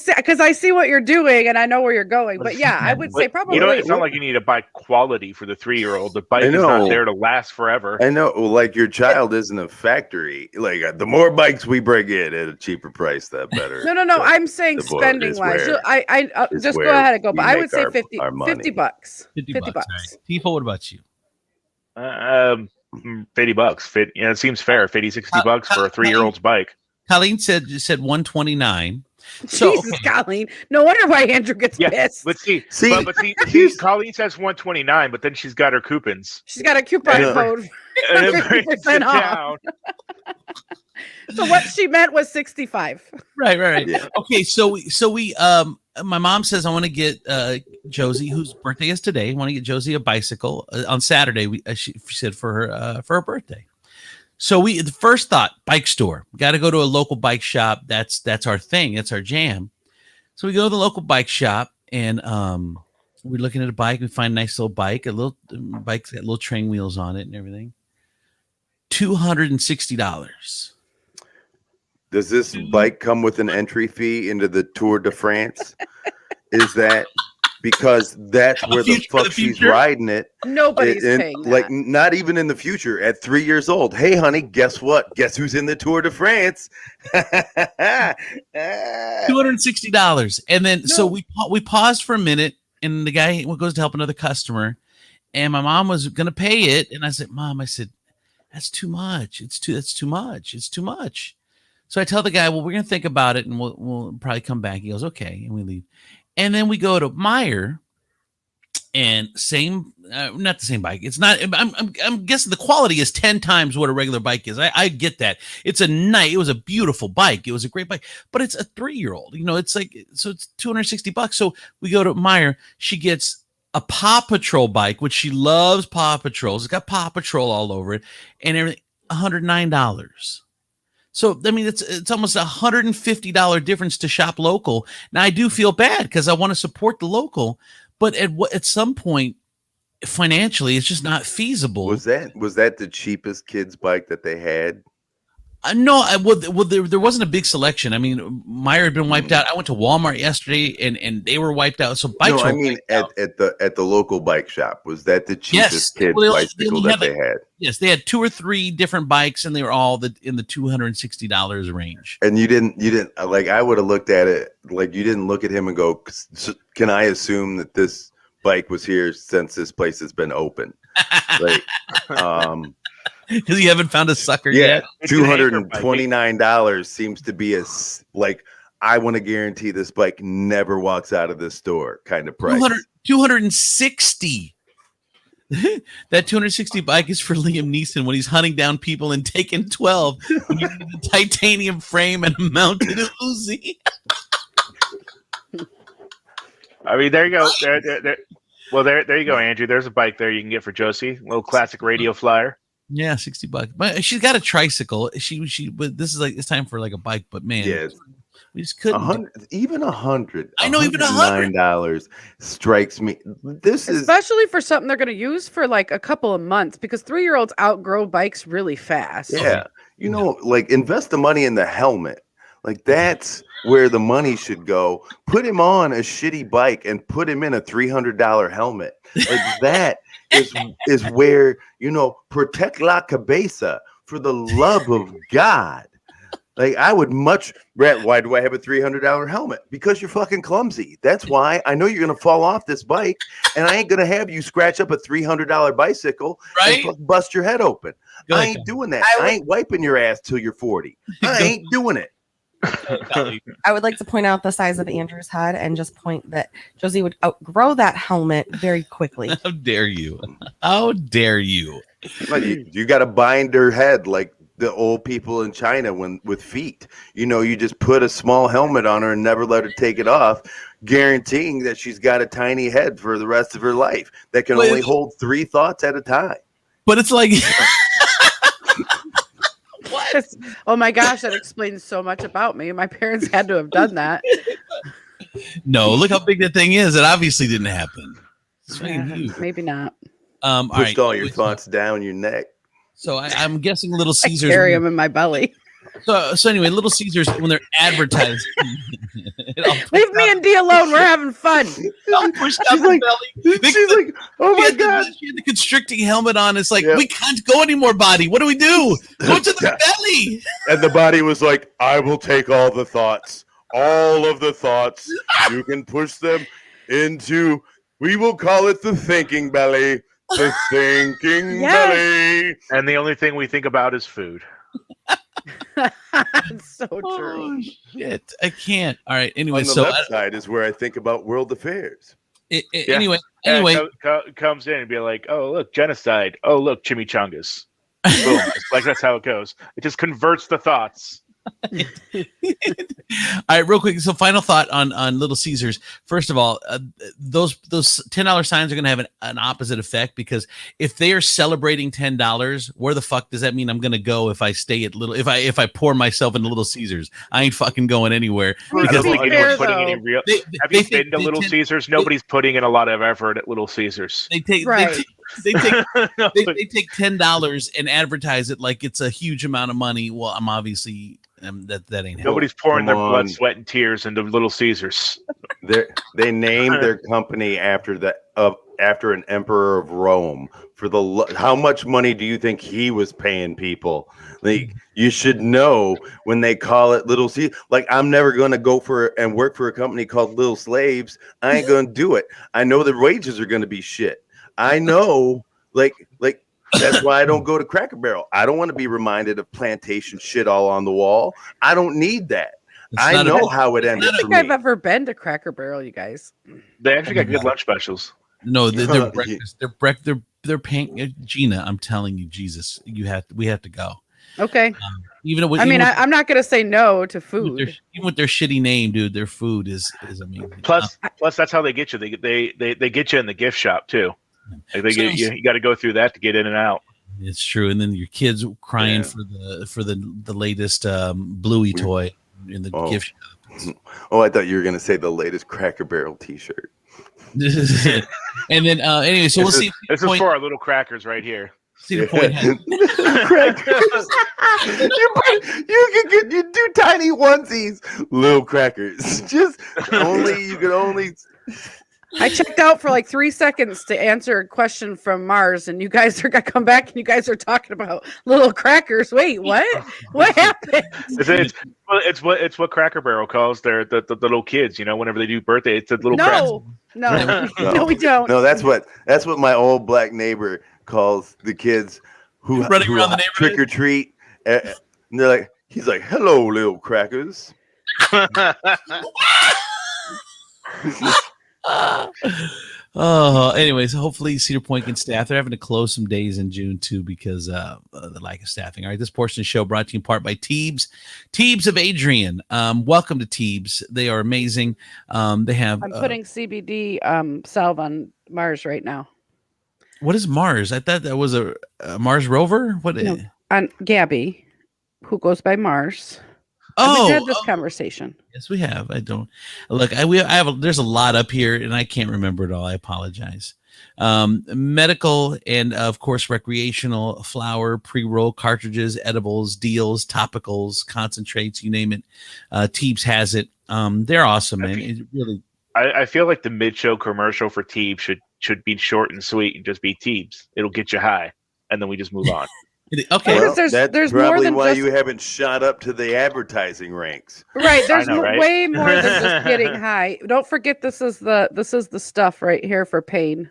Speaker 3: see what you're doing and I know where you're going. But yeah, I would say probably.
Speaker 1: You know, it's not like you need to buy quality for the 3-year-old. The bike is not there to last forever.
Speaker 4: I know, like your child isn't a factory. Like the more bikes we bring in at a cheaper price, the better.
Speaker 3: No. I'm saying spending wise. I just go ahead and go. But I would say 50 bucks. 50 bucks.
Speaker 2: People, what about you?
Speaker 1: $50. It seems fair. 50, 60 bucks for a 3-year-old's bike.
Speaker 2: Colleen said 129.
Speaker 3: So, Jesus, Colleen. No wonder why Andrew gets pissed.
Speaker 1: But see, Colleen says 129, but then she's got her coupons.
Speaker 3: She's got a coupon code.
Speaker 1: And it brings it down.
Speaker 3: So what she meant was 65.
Speaker 2: Right. Yeah. Okay, so we my mom says I want to get Josie, whose birthday is today. I want to get Josie a bicycle on Saturday. She said for her birthday. So the first thought, bike store. Got to go to a local bike shop. That's our thing. That's our jam. So we go to the local bike shop and we're looking at a bike. We find a nice little bike. A little bike's got little train wheels on it and everything. $260.
Speaker 4: Does this bike come with an entry fee into the Tour de France? Is that because that's where the fuck she's riding it?
Speaker 3: Nobody's paying that.
Speaker 4: Like, not even in the future at 3 years old. Hey, honey, guess what? Guess who's in the Tour de France?
Speaker 2: $260. And then so we paused for a minute, and the guy goes to help another customer, and my mom was gonna pay it, and I said, Mom, that's too much. That's too much. It's too much. So I tell the guy, well, we're going to think about it and we'll probably come back. He goes, okay. And we leave. And then we go to Meijer and not the same bike. It's not, I'm guessing the quality is 10 times what a regular bike is. I get that. It was a beautiful bike. It was a great bike, but it's a 3-year-old, it's like, so it's $260. So we go to Meijer. She gets a Paw Patrol bike, which she loves Paw Patrols. It's got Paw Patrol all over it and everything, $109. So, I mean, it's almost $150 difference to shop local. Now, I do feel bad because I want to support the local, but at some point, financially, it's just not feasible.
Speaker 4: Was that the cheapest kid's bike that they had?
Speaker 2: No, there wasn't a big selection. I mean, Meijer had been wiped out. I went to Walmart yesterday, and they were wiped out. So bikes.
Speaker 4: No, I mean at the local bike shop. Was that the cheapest kid's bicycle that they had?
Speaker 2: Yes, they had 2 or 3 different bikes, and they were all in the $260 range.
Speaker 4: And you didn't like. I would have looked at it like you didn't look at him and go, "Can I assume that this bike was here since this place has been open?" Like,
Speaker 2: because you haven't found a sucker yet.
Speaker 4: $229 seems to be I want to guarantee this bike never walks out of this store kind of price.
Speaker 2: 260. That 260 bike is for Liam Neeson when he's hunting down people in Taken 12. When you need a titanium frame and a mounted Uzi.
Speaker 1: I mean, there you go. Well, there you go, Andrew. There's a bike there you can get for Josie. A little classic radio flyer.
Speaker 2: Yeah, $60. But she's got a tricycle. But this is like it's time for like a bike. But man, we just couldn't.
Speaker 4: Even $100.
Speaker 2: I know, even $100
Speaker 4: strikes me.
Speaker 3: Especially for something they're going to use for like a couple of months because 3-year-olds outgrow bikes really fast.
Speaker 4: Yeah, like invest the money in the helmet. Like that's where the money should go. Put him on a shitty bike and put him in a $300 helmet. Like that. is where protect la cabeza, for the love of God. Like I would much rather. Why do I have a $300 helmet? Because you're fucking clumsy. That's why. I know you're gonna fall off this bike, and I ain't gonna have you scratch up a $300 bicycle and bust your head open. I ain't doing that. I ain't wiping your ass till you're 40. I ain't doing it.
Speaker 8: I would like to point out the size of Andrew's head and just point that Josie would outgrow that helmet very quickly.
Speaker 2: How dare you? How dare you?
Speaker 4: You got to bind her head like the old people in China with feet. You just put a small helmet on her and never let her take it off, guaranteeing that she's got a tiny head for the rest of her life that can only hold 3 thoughts at a time.
Speaker 2: But it's like...
Speaker 3: Oh my gosh, that explains so much about me. My parents had to have done that.
Speaker 2: No, look how big that thing is. It obviously didn't happen.
Speaker 3: Maybe not.
Speaker 4: Pushed all your thoughts down your neck.
Speaker 2: So I'm guessing Little Caesars.
Speaker 3: I carry them in my belly.
Speaker 2: So anyway, Little Caesars, when they're advertising,
Speaker 3: leave me and D alone. We're having fun.
Speaker 2: She's like,
Speaker 4: oh my God.
Speaker 2: She had the constricting helmet on. It's like, we can't go anymore, body. What do we do? Go to the belly.
Speaker 4: And the body was like, I will take all the thoughts. All of the thoughts. You can push them into, we will call it the thinking belly. The thinking belly.
Speaker 1: And the only thing we think about is food.
Speaker 3: It's so true.
Speaker 2: Oh, shit. I can't. All right. Anyway,
Speaker 4: on the left side is where I think about world affairs.
Speaker 2: Anyway,
Speaker 1: comes in and be like, oh look, genocide. Oh look, chimichangas. Boom. It's like that's how it goes. It just converts the thoughts.
Speaker 2: All right, real quick. So, final thought on Little Caesars. First of all, those $10 signs are going to have an opposite effect, because if they are celebrating $10, where the fuck does that mean I'm going to go if I stay at Little? If I pour myself into Little Caesars, I ain't fucking going anywhere.
Speaker 1: Because have you been to Little Caesars? Nobody's putting in a lot of effort at Little Caesars.
Speaker 2: They take $10 and advertise it like it's a huge amount of money. Well, I'm obviously that ain't
Speaker 1: nobody's pouring their blood, sweat, and tears into Little Caesars.
Speaker 4: They named their company after an emperor of Rome. For how much money do you think he was paying people? Like, you should know when they call it Little Caesars. Like, I'm never going to go and work for a company called Little Slaves. I ain't going to do it. I know the wages are going to be shit. I know, like. That's why I don't go to Cracker Barrel. I don't want to be reminded of plantation shit all on the wall. I don't need that. I know how it ended.
Speaker 3: I don't think I've ever been to Cracker Barrel, you guys.
Speaker 1: They actually got good lunch specials.
Speaker 2: No, they're breakfast. They're paying Gina. I'm telling you, Jesus, we have to go.
Speaker 3: Okay. I'm not going to say no to food.
Speaker 2: Even with their shitty name, dude, their food is amazing.
Speaker 1: Plus, that's how they get you. They get you in the gift shop too. Like you got to go through that to get in and out.
Speaker 2: It's true, and then your kids crying for the latest Bluey toy in the gift shop.
Speaker 4: Oh, I thought you were going to say the latest Cracker Barrel T-shirt.
Speaker 2: And then anyway, so we'll see.
Speaker 1: This is for our little crackers right here.
Speaker 2: See the point.
Speaker 4: Crackers. you do tiny onesies, little crackers. You can only.
Speaker 3: I checked out for like 3 seconds to answer a question from Mars, and you guys are gonna come back and you guys are talking about little crackers. Wait, what? What happened?
Speaker 1: It's what Cracker Barrel calls the little kids. You know, whenever they do birthday, it's a little crackers.
Speaker 3: No, we don't.
Speaker 4: No, that's what my old black neighbor calls the kids who
Speaker 2: running around the neighborhood,
Speaker 4: trick or treat. And they're like, he's like, "Hello, little crackers."
Speaker 2: Anyways, hopefully Cedar Point can staff. They're having to close some days in June too because of the lack of staffing. All right, this portion of the show brought to you in part by Teebs of Adrian. Welcome to Teebs. They are amazing. They have.
Speaker 3: I'm putting CBD salve on Mars right now.
Speaker 2: What is Mars? I thought that was a Mars rover. What is
Speaker 3: on Gabby, who goes by Mars. We had this conversation.
Speaker 2: Yes, we have. I don't look. There's a lot up here, and I can't remember it all. I apologize. Medical and of course recreational flower, pre-roll cartridges, edibles, deals, topicals, concentrates, you name it. Teebs has it. They're awesome, man. It really.
Speaker 1: I feel like the mid-show commercial for Teebs should be short and sweet and just be Teebs. It'll get you high, and then we just move on.
Speaker 2: Okay,
Speaker 4: well,
Speaker 3: there's
Speaker 4: probably
Speaker 3: more than
Speaker 4: why
Speaker 3: just...
Speaker 4: you haven't shot up to the advertising ranks.
Speaker 3: Right, there's way more than just getting high. Don't forget, this is the stuff right here for pain.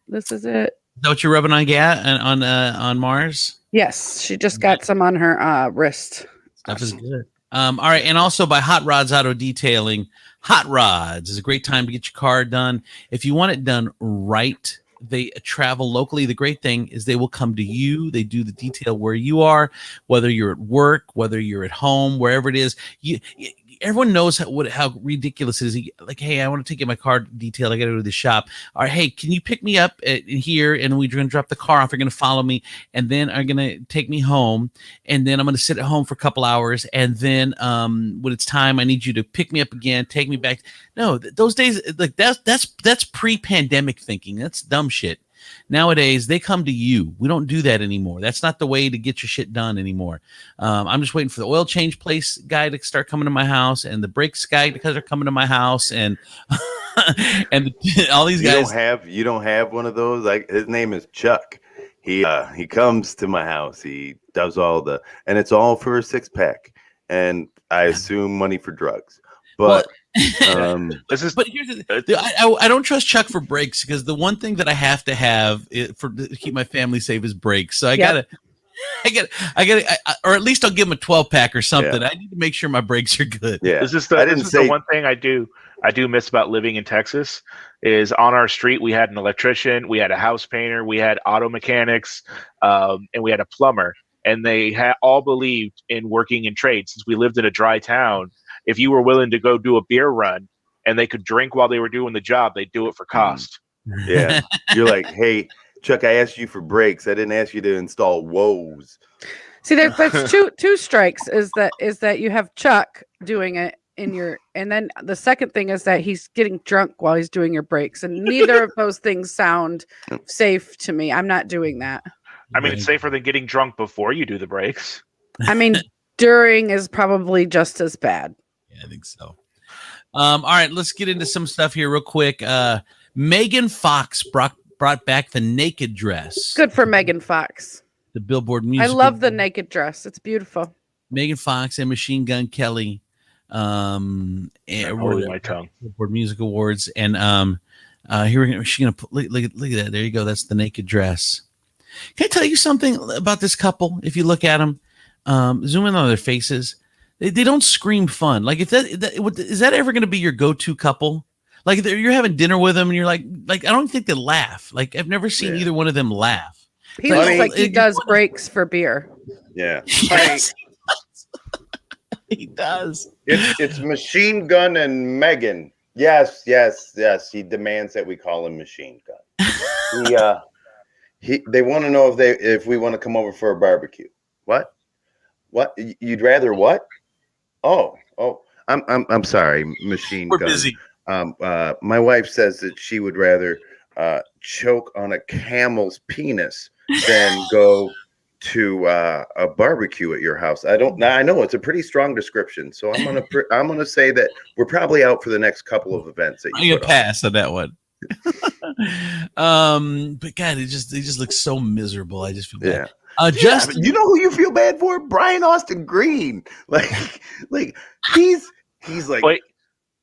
Speaker 3: This is it.
Speaker 2: Is that what you're rubbing on Mars?
Speaker 3: Yes, she just got some on her wrist.
Speaker 2: Stuff is good. All right, and also by Hot Rods Auto Detailing. Hot Rods is a great time to get your car done. If you want it done right, they travel locally. The great thing is they will come to you. They do the detail where you are, whether you're at work, whether you're at home, wherever it is. Everyone knows how ridiculous it is. Like, hey, I want to take my car detailed. I got to go to the shop. Or, hey, can you pick me up here? And we're going to drop the car off. You're going to follow me. And then are going to take me home. And then I'm going to sit at home for a couple hours. And then when it's time, I need you to pick me up again, take me back. No, those days, like that's pre-pandemic thinking. That's dumb shit. Nowadays, they come to you. We don't do that anymore. That's not the way to get your shit done anymore. I'm just waiting for the oil change place guy to start coming to my house, and the brakes guy because they're coming to my house, and and all these guys.
Speaker 4: You don't have one of those. Like, his name is Chuck. He comes to my house. He does and it's all for a 6-pack, and I assume money for drugs. But
Speaker 2: but here's I don't trust Chuck for brakes, because the one thing that I have to have to keep my family safe is brakes. So I gotta, or at least I'll give him a 12-pack or something. Yeah. I need to make sure my brakes are good.
Speaker 4: Yeah,
Speaker 1: this is the one thing I do miss about living in Texas is on our street we had an electrician, we had a house painter, we had auto mechanics, and we had a plumber, and they all believed in working in trade. Since we lived in a dry town, if you were willing to go do a beer run and they could drink while they were doing the job, they'd do it for cost.
Speaker 4: Yeah. You're like, hey, Chuck, I asked you for brakes. I didn't ask you to install woes.
Speaker 3: See, that's two strikes is that you have Chuck doing it and then the second thing is that he's getting drunk while he's doing your brakes. And neither of those things sound safe to me. I'm not doing that.
Speaker 1: I mean, it's safer than getting drunk before you do the brakes.
Speaker 3: I mean, during is probably just as bad.
Speaker 2: Yeah, I think so. All right, let's get into some stuff here real quick. Megan Fox brought back the naked dress.
Speaker 3: Good for Megan Fox.
Speaker 2: The Billboard Music.
Speaker 3: I love the naked dress. It's beautiful.
Speaker 2: Megan Fox and Machine Gun Kelly.
Speaker 1: Holding my tongue.
Speaker 2: Billboard Music Awards, and here she's gonna put, look at that. There you go. That's the naked dress. Can I tell you something about this couple? If you look at them, zoom in on their faces. They don't scream fun. Like is that ever going to be your go-to couple? Like you're having dinner with them and you're like I don't think they laugh. Like I've never seen either one of them laugh.
Speaker 3: He looks like he does breaks for beer.
Speaker 4: Yeah.
Speaker 2: Yes. He does.
Speaker 4: It's Machine Gun and Megan. Yes. He demands that we call him Machine Gun. They want to know if we want to come over for a barbecue. What? You'd rather what? Oh, I'm sorry, Machine Gun.
Speaker 2: We're busy.
Speaker 4: My wife says that she would rather choke on a camel's penis than go to a barbecue at your house. I know it's a pretty strong description, so I'm gonna say that we're probably out for the next couple of events. That
Speaker 2: you pass on that one. But God, they just look so miserable. I just feel bad. Justin,
Speaker 4: you know who you feel bad for? Brian Austin Green. Like he's like.
Speaker 1: Wait,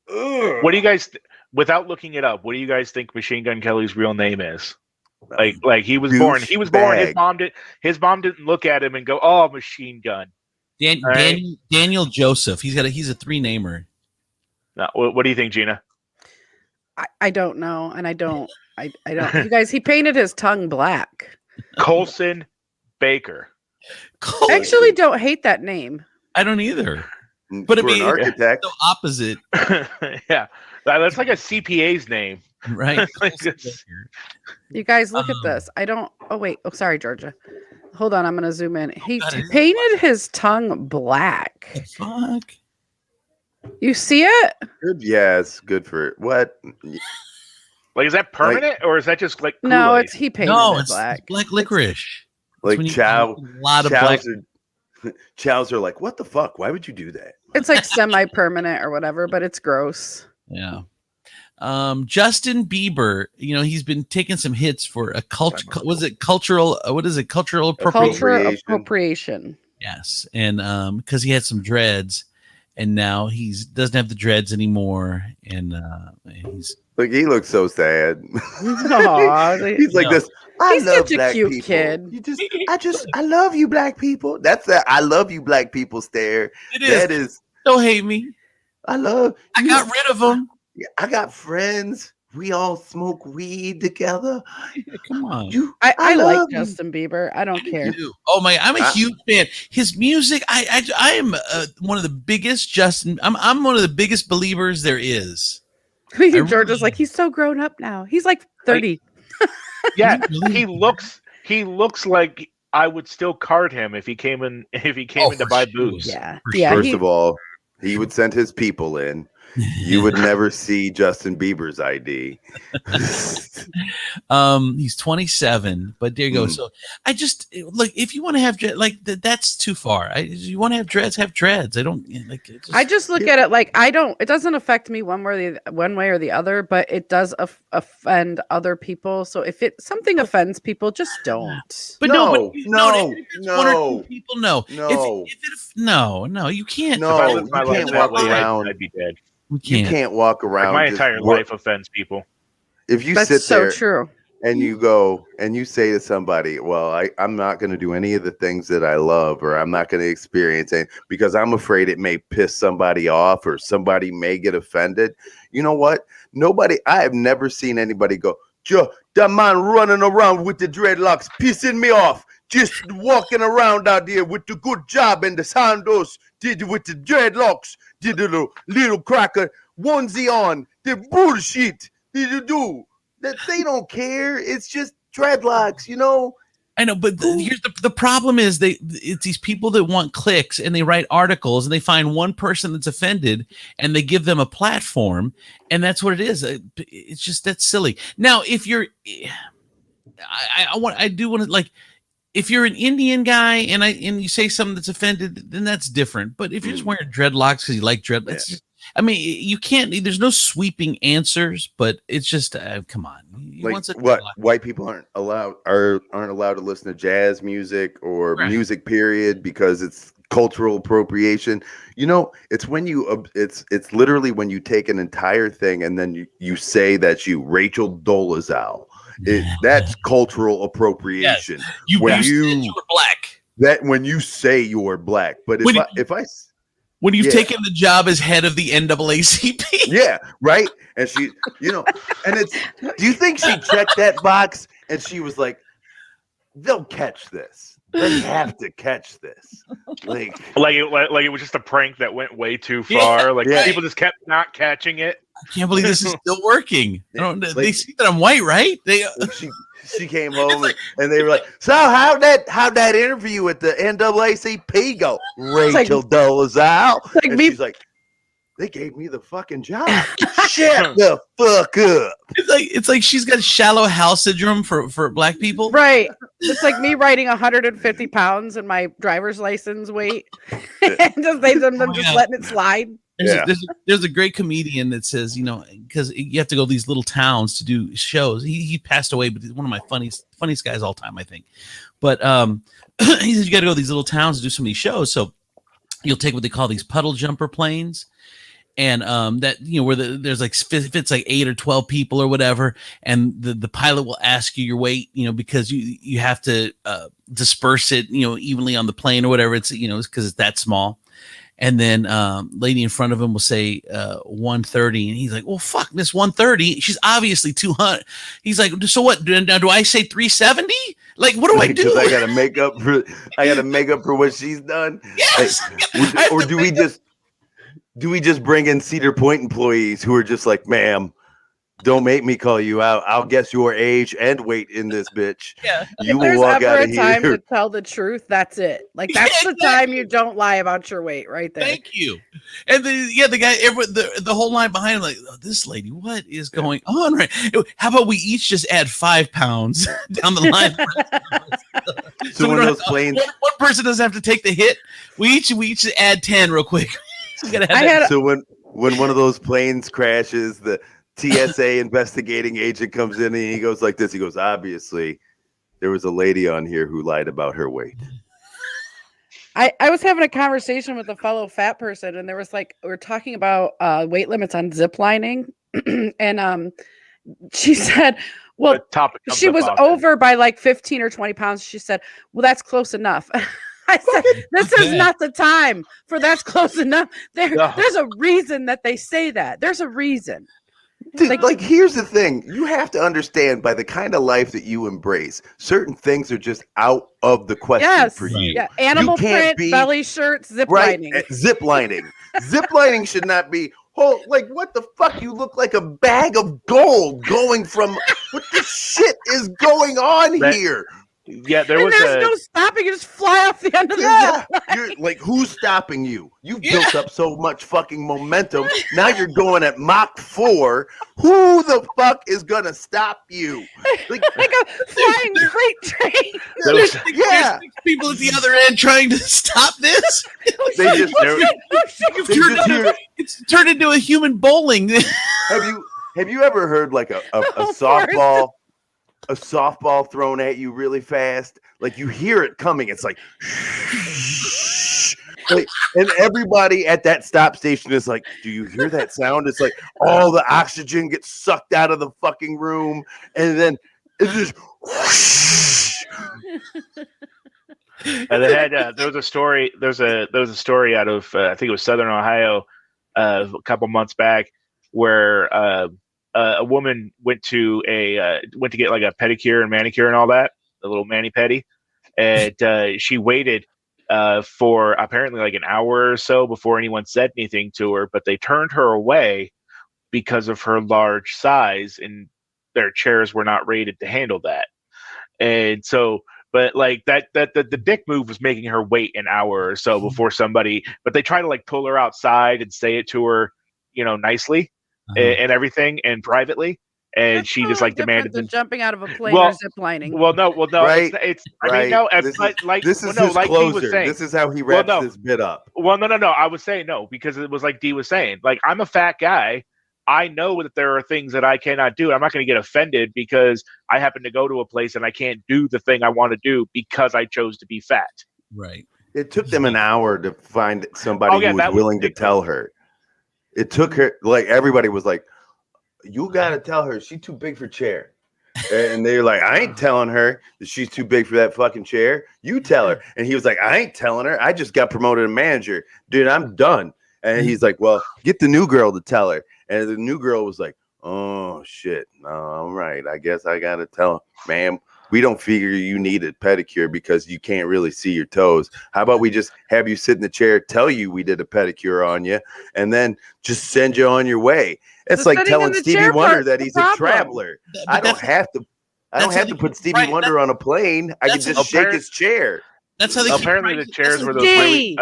Speaker 1: what do you guys? Without looking it up, what do you guys think Machine Gun Kelly's real name is? Like he was born. He was born. His mom didn't look at him and go, "Oh, Machine Gun."
Speaker 2: Daniel Joseph. He's a 3-namer.
Speaker 1: No, what do you think, Gina?
Speaker 3: I don't know, and I don't. You guys, he painted his tongue black.
Speaker 1: Colson Baker.
Speaker 3: I actually don't hate that name.
Speaker 2: I don't either. But
Speaker 4: for an architect,
Speaker 2: the opposite.
Speaker 1: Yeah, that's like a CPA's name,
Speaker 2: right?
Speaker 3: You guys, look at this. I don't. Oh wait. Oh, sorry, Georgia. Hold on. I'm gonna zoom in. He painted his tongue black.
Speaker 2: The fuck.
Speaker 3: You see it?
Speaker 4: Good. Yes. Good for it. What?
Speaker 1: Like, is that permanent or is that just like Kool-Aid?
Speaker 3: No? It's he painted it black.
Speaker 2: It's black licorice.
Speaker 4: Like
Speaker 2: a lot of black.
Speaker 4: Chows are like, what the fuck? Why would you do that?
Speaker 3: It's like semi-permanent or whatever, but it's gross.
Speaker 2: Yeah. Justin Bieber, he's been taking some hits for a cultural
Speaker 3: appropriation.
Speaker 2: Yes. And because he had some dreads and now he doesn't have the dreads anymore. And he's
Speaker 4: like, he looks so sad.
Speaker 3: Aww,
Speaker 4: he's like this.
Speaker 3: He's such a cute people. Kid.
Speaker 4: I love you, black people. That's that. I love you, black people stare.
Speaker 2: It is.
Speaker 4: That is.
Speaker 2: Don't hate me.
Speaker 4: I got
Speaker 2: rid of them.
Speaker 4: I got friends. We all smoke weed together.
Speaker 2: Come on.
Speaker 3: I like Justin Bieber. I don't care.
Speaker 2: Oh my! I'm a huge fan. His music. I am one of the biggest Justin. I'm one of the biggest believers there is.
Speaker 3: Georgia's like, he's so grown up now. He's like 30.
Speaker 1: Yeah, he looks like I would still card him if he came in to buy booze.
Speaker 3: Yeah.
Speaker 4: First of all, he would send his people in. You would never see Justin Bieber's ID.
Speaker 2: He's 27, but there you go. So I just look, if you want to have like that's too far. You want to have dreads, have dreads. I don't like.
Speaker 3: I just look at it like it doesn't affect me one way or the other, but it does offend other people. So if something offends people, just don't.
Speaker 2: But
Speaker 4: no,
Speaker 2: people no. No, you can't.
Speaker 4: No, you can't walk around.
Speaker 1: I'd be dead.
Speaker 4: You can't walk around.
Speaker 1: My entire life offends people.
Speaker 4: If you
Speaker 3: That's
Speaker 4: sit there
Speaker 3: so true.
Speaker 4: and you go and you say to somebody, well, I'm not going to do any of the things that I love, or I'm not going to experience it because I'm afraid it may piss somebody off or somebody may get offended. You know what? I have never seen anybody go, Joe, that man running around with the dreadlocks pissing me off. Just walking around out there with the good job and the sandals, did with the dreadlocks, did the little cracker onesie on, the bullshit. Did you do that? They don't care. It's just dreadlocks, you know.
Speaker 2: I know, but here's the problem is it's these people that want clicks and they write articles and they find one person that's offended and they give them a platform, and that's what it is. It's just that's silly. Now, if you're, I do want to like. If you're an Indian guy and you say something that's offended, then that's different. But if you're just wearing dreadlocks because you like dreadlocks, I mean, you can't. There's no sweeping answers, but it's just come on.
Speaker 4: Like what white people aren't allowed to listen to jazz music or music period because it's cultural appropriation. You know, it's when it's literally when you take an entire thing and then you say that Rachel Dolezal. That's cultural appropriation.
Speaker 2: Yes. When you were black.
Speaker 4: That when you say you're black, but
Speaker 2: when you've taken the job as head of the NAACP,
Speaker 4: yeah, right. And she, and it's. Do you think she checked that box and she was like, "They'll catch this. They have to catch this." Like
Speaker 1: it was just a prank that went way too far. People just kept not catching it.
Speaker 2: I can't believe this is still working. They see that I'm white, right?
Speaker 4: She came home and they were like, "So how'd that interview at the NAACP go?" Rachel Dolezal, and she's like, "They gave me the fucking job. Shut the fuck up."
Speaker 2: It's like she's got shallow house syndrome for black people,
Speaker 3: right? It's like me writing 150 pounds in my driver's license weight, and just letting it slide.
Speaker 2: There's a great comedian that says, because you have to go to these little towns to do shows. He passed away, but he's one of my funniest guys all time, I think. But he says you got to go to these little towns to do some of these shows. So you'll take what they call these puddle jumper planes, and that where there's like fits like 8 or 12 people or whatever, and the pilot will ask you your weight, because you have to disperse it, evenly on the plane or whatever. It's because it's that small. And then lady in front of him will say 130, and he's like, "Well, fuck, Miss 130. She's obviously 200." He's like, "So what? Now do I say 370? Like, what do I do?
Speaker 4: I gotta make up for what she's done."
Speaker 2: Yes.
Speaker 4: Like, or do we just bring in Cedar Point employees who are just like, "Ma'am, don't make me call you out. I'll guess your age and weight in this bitch."
Speaker 3: Yeah.
Speaker 4: You will walk out of here.
Speaker 3: If there's ever a time to tell the truth, that's it. Like, that's the time you don't lie about your weight right there.
Speaker 2: Thank you. And the guy, the whole line behind him, like, "Oh, this lady, what is going on?" Right? How about we each just add 5 pounds down the line?
Speaker 4: So when those planes,
Speaker 2: one person doesn't have to take the hit. We each add 10 real quick.
Speaker 4: So when one of those planes crashes, the TSA investigating agent comes in and he goes like this. He goes, "Obviously, there was a lady on here who lied about her weight."
Speaker 3: I was having a conversation with a fellow fat person, and there was we're talking about weight limits on zip lining, and she said, "Well, she was over by like 15 or 20 pounds." She said, "Well, that's close enough." I said, "This is not the time for that's close enough. There's a reason that they say that. There's a reason."
Speaker 4: Dude, like here's the thing. You have to understand, by the kind of life that you embrace, certain things are just out of the question for you.
Speaker 3: Yeah, animal print, belly shirts, zip lining.
Speaker 4: Zip lining. Zip lining should not be, like, what the fuck? You look like a bag of gold going from, what the shit is going on here?
Speaker 1: Yeah, there
Speaker 3: and
Speaker 1: was
Speaker 3: there's no stopping. You just fly off the end of the zip line.
Speaker 4: You're like, who's stopping you? You've built up so much fucking momentum. Now you're going at Mach 4. Who the fuck is gonna stop you?
Speaker 3: Like a flying freight train.
Speaker 2: There's 6 people at the other end trying to stop this.
Speaker 4: They just
Speaker 2: It's turned into a human bowling.
Speaker 4: Have you ever heard like a softball? A softball thrown at you really fast, like you hear it coming. It's like, and everybody at that stop station is like, "Do you hear that sound?" It's like all the oxygen gets sucked out of the fucking room, and then it's just.
Speaker 1: And they had there was a story. There was a story out of I think it was Southern Ohio a couple months back where. A woman went to get like a pedicure and manicure and all that, a little mani-pedi, and she waited for apparently like an hour or so before anyone said anything to her, but they turned her away because of her large size, and their chairs were not rated to handle that. And so, but like the dick move was making her wait an hour or so before somebody, but they try to like pull her outside and say it to her, nicely. And everything, and privately, and that's she just like demanded
Speaker 3: than jumping out of a plane or zip lining.
Speaker 1: Well, no,
Speaker 4: right,
Speaker 1: it's I mean, no,
Speaker 4: this is his closer. This is how he wraps this bit up.
Speaker 1: Well, no, I would say no, because it was like D was saying, like, I'm a fat guy. I know that there are things that I cannot do. I'm not going to get offended because I happen to go to a place and I can't do the thing I want to do because I chose to be fat.
Speaker 2: Right.
Speaker 4: It took them an hour to find somebody who was willing to tell her. It took her, like, everybody was like, you got to tell her she's too big for chair. And they're like, I ain't telling her that she's too big for that fucking chair. You tell her. And he was like, I ain't telling her. I just got promoted to manager. Dude, I'm done. And he's like, well, get the new girl to tell her. And the new girl was like, oh, shit. No, all right. I guess I got to tell her, ma'am. We don't figure you need a pedicure because you can't really see your toes. How about we just have you sit in the chair, tell you we did a pedicure on you, and then just send you on your way? It's like telling Stevie Wonder that he's a traveler. I don't have to put Stevie Wonder on a plane. I can just shake his chair.
Speaker 2: That's how they
Speaker 1: apparently the chairs were those really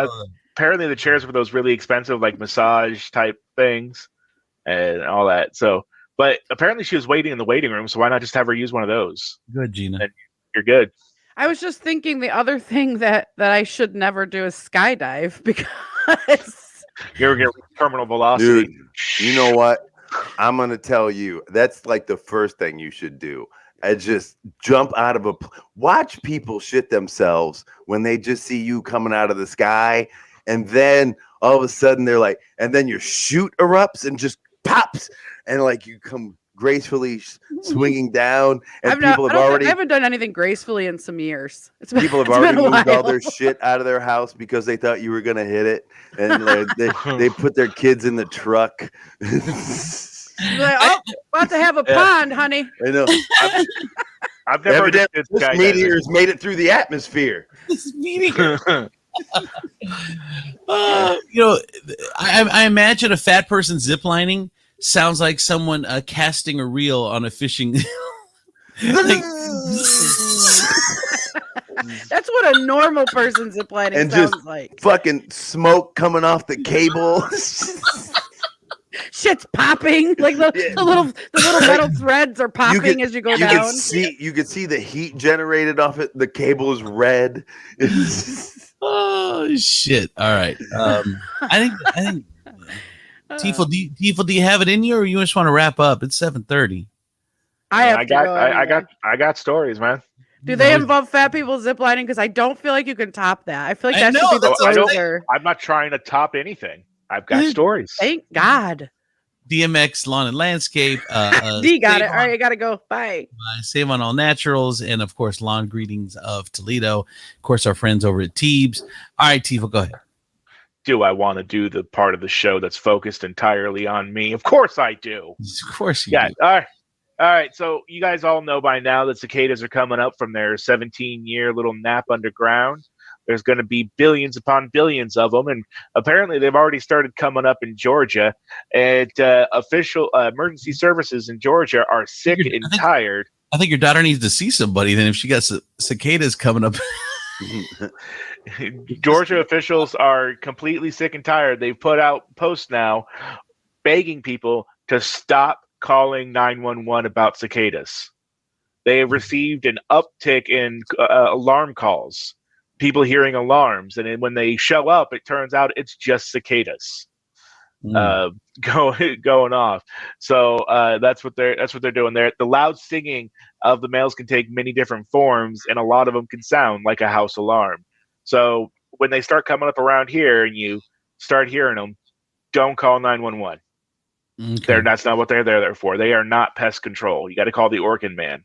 Speaker 1: apparently the chairs were those really expensive like massage type things and all that. So but apparently she was waiting in the waiting room, so why not just have her use one of those?
Speaker 2: Good, Gina.
Speaker 1: And you're good.
Speaker 3: I was just thinking the other thing that I should never do is skydive because
Speaker 1: you're getting terminal velocity.
Speaker 4: Dude, you know what? I'm gonna tell you, that's like the first thing you should do. I just jump out of watch people shit themselves when they just see you coming out of the sky, and then all of a sudden they're like, and then your chute erupts and just pops. And like you come gracefully swinging down, and I
Speaker 3: haven't done anything gracefully in some years.
Speaker 4: People have already moved all their shit out of their house because they thought you were gonna hit it, and they put their kids in the truck.
Speaker 3: Like, oh, about to have a pond, honey.
Speaker 4: I know.
Speaker 1: I've never did
Speaker 4: this meteor's made it through the atmosphere.
Speaker 2: This meteor. I imagine a fat person ziplining sounds like someone casting a reel on a fishing.
Speaker 3: That's what a normal person ziplining
Speaker 4: and
Speaker 3: sounds
Speaker 4: just
Speaker 3: like.
Speaker 4: Fucking smoke coming off the cable.
Speaker 3: Shit's popping. Like the little metal threads are popping as you go down.
Speaker 4: You could see the heat generated off it. The cable is red.
Speaker 2: Oh shit! All right. I think. Tifo, do you have it in you, or you just want to wrap up? It's 7:30.
Speaker 1: I got stories, man.
Speaker 3: Do they involve fat people ziplining? Because I don't feel like you can top that. I feel like that should be the closer.
Speaker 1: I'm not trying to top anything. I've got stories.
Speaker 3: Thank God.
Speaker 2: DMX Lawn and Landscape.
Speaker 3: D got it. All right, I gotta go. Bye.
Speaker 2: Save on All Naturals, and of course, Lawn Greetings of Toledo. Of course, our friends over at Teebs. All right, Tifo, go ahead.
Speaker 1: Do I want to do the part of the show that's focused entirely on me? Of course I do.
Speaker 2: Of course you do.
Speaker 1: All right. So you guys all know by now that cicadas are coming up from their 17-year little nap underground. There's going to be billions upon billions of them, and apparently they've already started coming up in Georgia. And official emergency services in Georgia are sick and tired.
Speaker 2: I think your daughter needs to see somebody then if she got cicadas coming up.
Speaker 1: Georgia officials are completely sick and tired. They've put out posts now begging people to stop calling 911 about cicadas. They have received an uptick in alarm calls, people hearing alarms, and then when they show up, it turns out it's just cicadas going off. So that's what they're doing there. The loud singing of the males can take many different forms, and a lot of them can sound like a house alarm. So when they start coming up around here and you start hearing them, don't call 911.
Speaker 2: Okay.
Speaker 1: That's not what they're there for. They are not pest control. You got to call the Orkin man.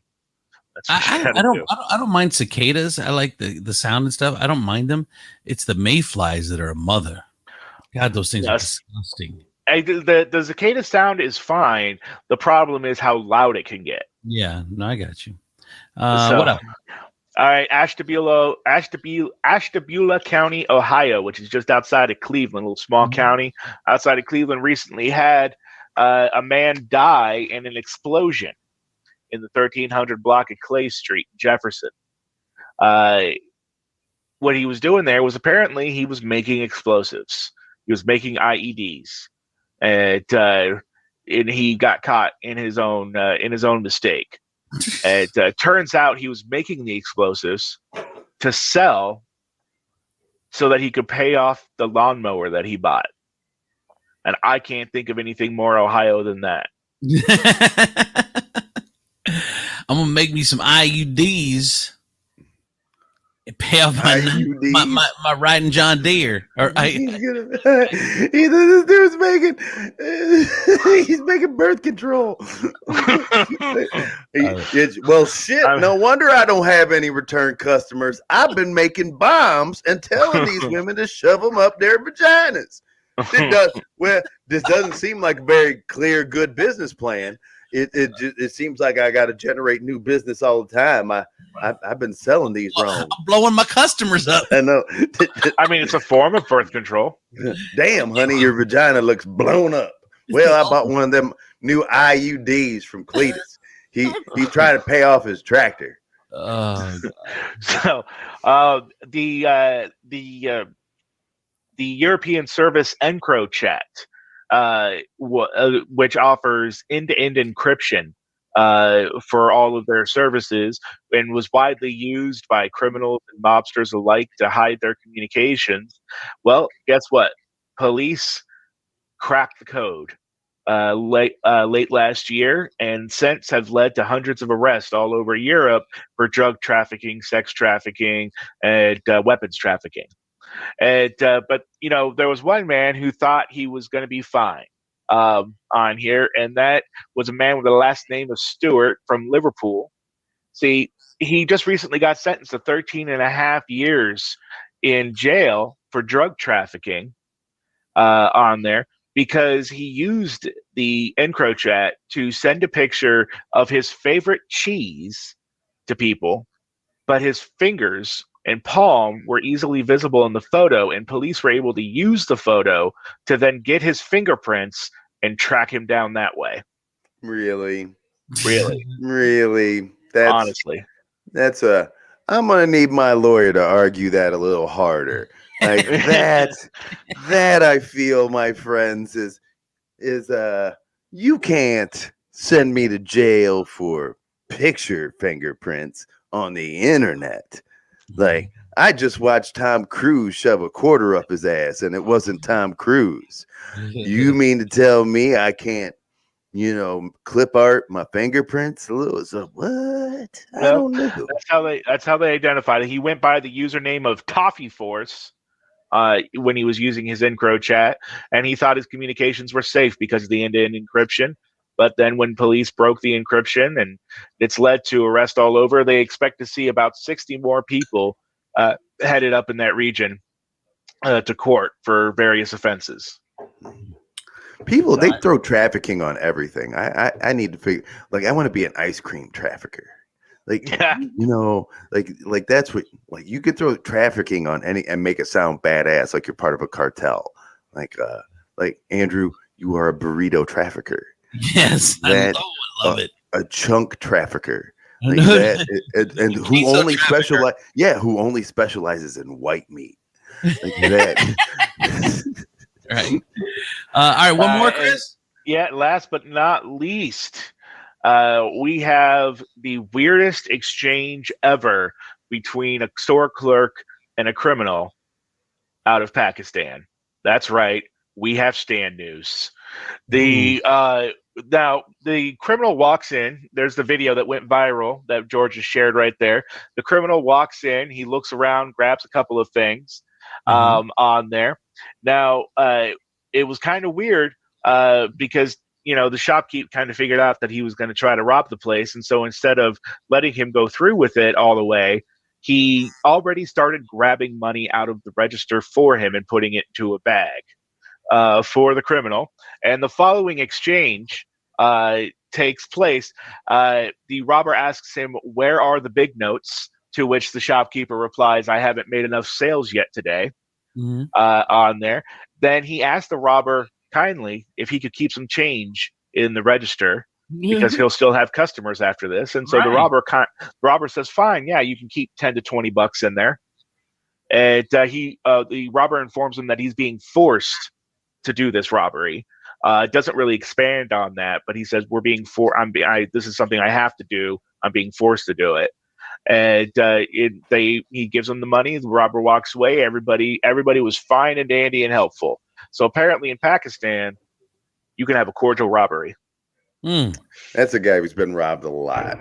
Speaker 2: I don't mind cicadas. I like the sound and stuff. I don't mind them. It's the mayflies that are a mother. God, those things are disgusting.
Speaker 1: The cicada sound is fine. The problem is how loud it can get.
Speaker 2: Yeah, no, I got you.
Speaker 1: So,
Speaker 2: what else?
Speaker 1: All right, Ashtabula County, Ohio, which is just outside of Cleveland, a little small county outside of Cleveland, recently had a man die in an explosion in the 1300 block of Clay Street, Jefferson. What he was doing there was apparently he was making explosives. He was making IEDs, and he got caught in his own mistake. And turns out he was making the explosives to sell so that he could pay off the lawnmower that he bought. And I can't think of anything more Ohio than that.
Speaker 2: I'm gonna make me some IUDs and pay off my riding John Deere.
Speaker 4: This dude's making birth control. Well, shit. No wonder I don't have any return customers. I've been making bombs and telling these women to shove them up their vaginas. This doesn't seem like a very clear, good business plan. It seems like I got to generate new business all the time. I've been selling these wrong.
Speaker 2: I'm blowing my customers up.
Speaker 4: I know.
Speaker 1: I mean, it's a form of birth control.
Speaker 4: Damn, honey, your vagina looks blown up. Well, I bought one of them new IUDs from Cletus. He's trying to pay off his tractor.
Speaker 1: So the European service EncroChat, which offers end-to-end encryption for all of their services, and was widely used by criminals and mobsters alike to hide their communications. Well, guess what? Police cracked the code late last year, and since have led to hundreds of arrests all over Europe for drug trafficking, sex trafficking, and weapons trafficking. And but there was one man who thought he was going to be fine on here, and that was a man with the last name of Stewart from Liverpool. See, he just recently got sentenced to 13 and a half years in jail for drug trafficking on there because he used the EncroChat to send a picture of his favorite cheese to people, but his fingers and palm were easily visible in the photo, and police were able to use the photo to then get his fingerprints and track him down that way.
Speaker 4: Really?
Speaker 1: Honestly.
Speaker 4: I'm going to need my lawyer to argue that a little harder. Like that I feel, my friends, is you can't send me to jail for picture fingerprints on the internet. Like, I just watched Tom Cruise shove a quarter up his ass, and it wasn't Tom Cruise. You mean to tell me I can't, clip art my fingerprints a little? So what? I don't know.
Speaker 1: That's how they identified it. He went by the username of Toffee Force when he was using his EncroChat, and he thought his communications were safe because of the end-to-end encryption. But then when police broke the encryption and it's led to arrest all over, they expect to see about 60 more people headed up in that region to court for various offenses.
Speaker 4: People, they throw trafficking on everything. I need to figure, I want to be an ice cream trafficker. Like that's what, you could throw trafficking on any and make it sound badass, like you're part of a cartel. Like Andrew, you are a burrito trafficker.
Speaker 2: Yes, I love it.
Speaker 4: A chunk trafficker. Like that, and who only who only specializes in white meat. Like that.
Speaker 2: Right. All right. One more, Chris.
Speaker 1: Last but not least, we have the weirdest exchange ever between a store clerk and a criminal out of Pakistan. That's right. We have stand news. Now the criminal walks in. There's the video that went viral that George has shared right there. The criminal walks in. He looks around, grabs a couple of things on there. Now it was kind of weird because the shopkeep kind of figured out that he was going to try to rob the place, and so instead of letting him go through with it all the way, he already started grabbing money out of the register for him and putting it into a bag for the criminal. And the following exchange takes place. The robber asks him, "Where are the big notes?" To which the shopkeeper replies, "I haven't made enough sales yet today." On there. Then he asked the robber kindly if he could keep some change in the register because he'll still have customers after this. And so the robber says, "Fine, yeah, you can keep $10 to $20 in there." And the robber informs him that he's being forced to do this robbery. Doesn't really expand on that, but he says, this is something I have to do. I'm being forced to do it. And he gives him the money. The robber walks away. Everybody was fine and dandy and helpful. So apparently in Pakistan, you can have a cordial robbery.
Speaker 4: That's a guy who's been robbed a lot.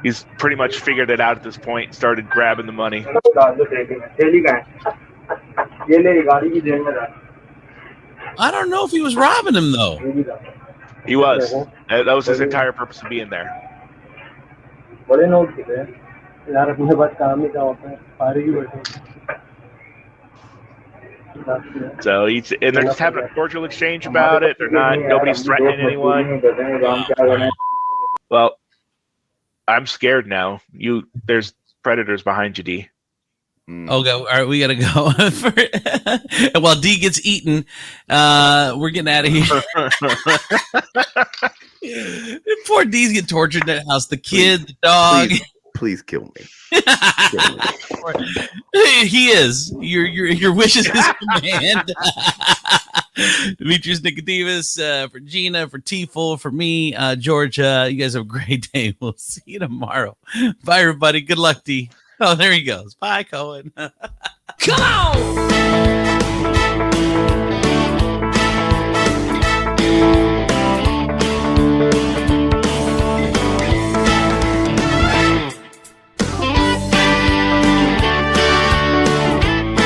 Speaker 1: He's pretty much figured it out at this point and started grabbing the money.
Speaker 2: I don't know if he was robbing him, though.
Speaker 1: He was. That was his entire purpose of being there. So they're just having a cordial exchange about it. Nobody's threatening anyone. Well, I'm scared now. There's predators behind you, D.
Speaker 2: Okay, all right, we gotta go. While D gets eaten, we're getting out of here. Poor D's get tortured in that house. The kid, the dog.
Speaker 4: Please kill me.
Speaker 2: He is. Your wish is his command. Demetrius Nicodemus, for Gina, for T-Full, for me, George. You guys have a great day. We'll see you tomorrow. Bye, everybody. Good luck, D. Oh, there he goes. Bye, Cohen.
Speaker 7: Come on!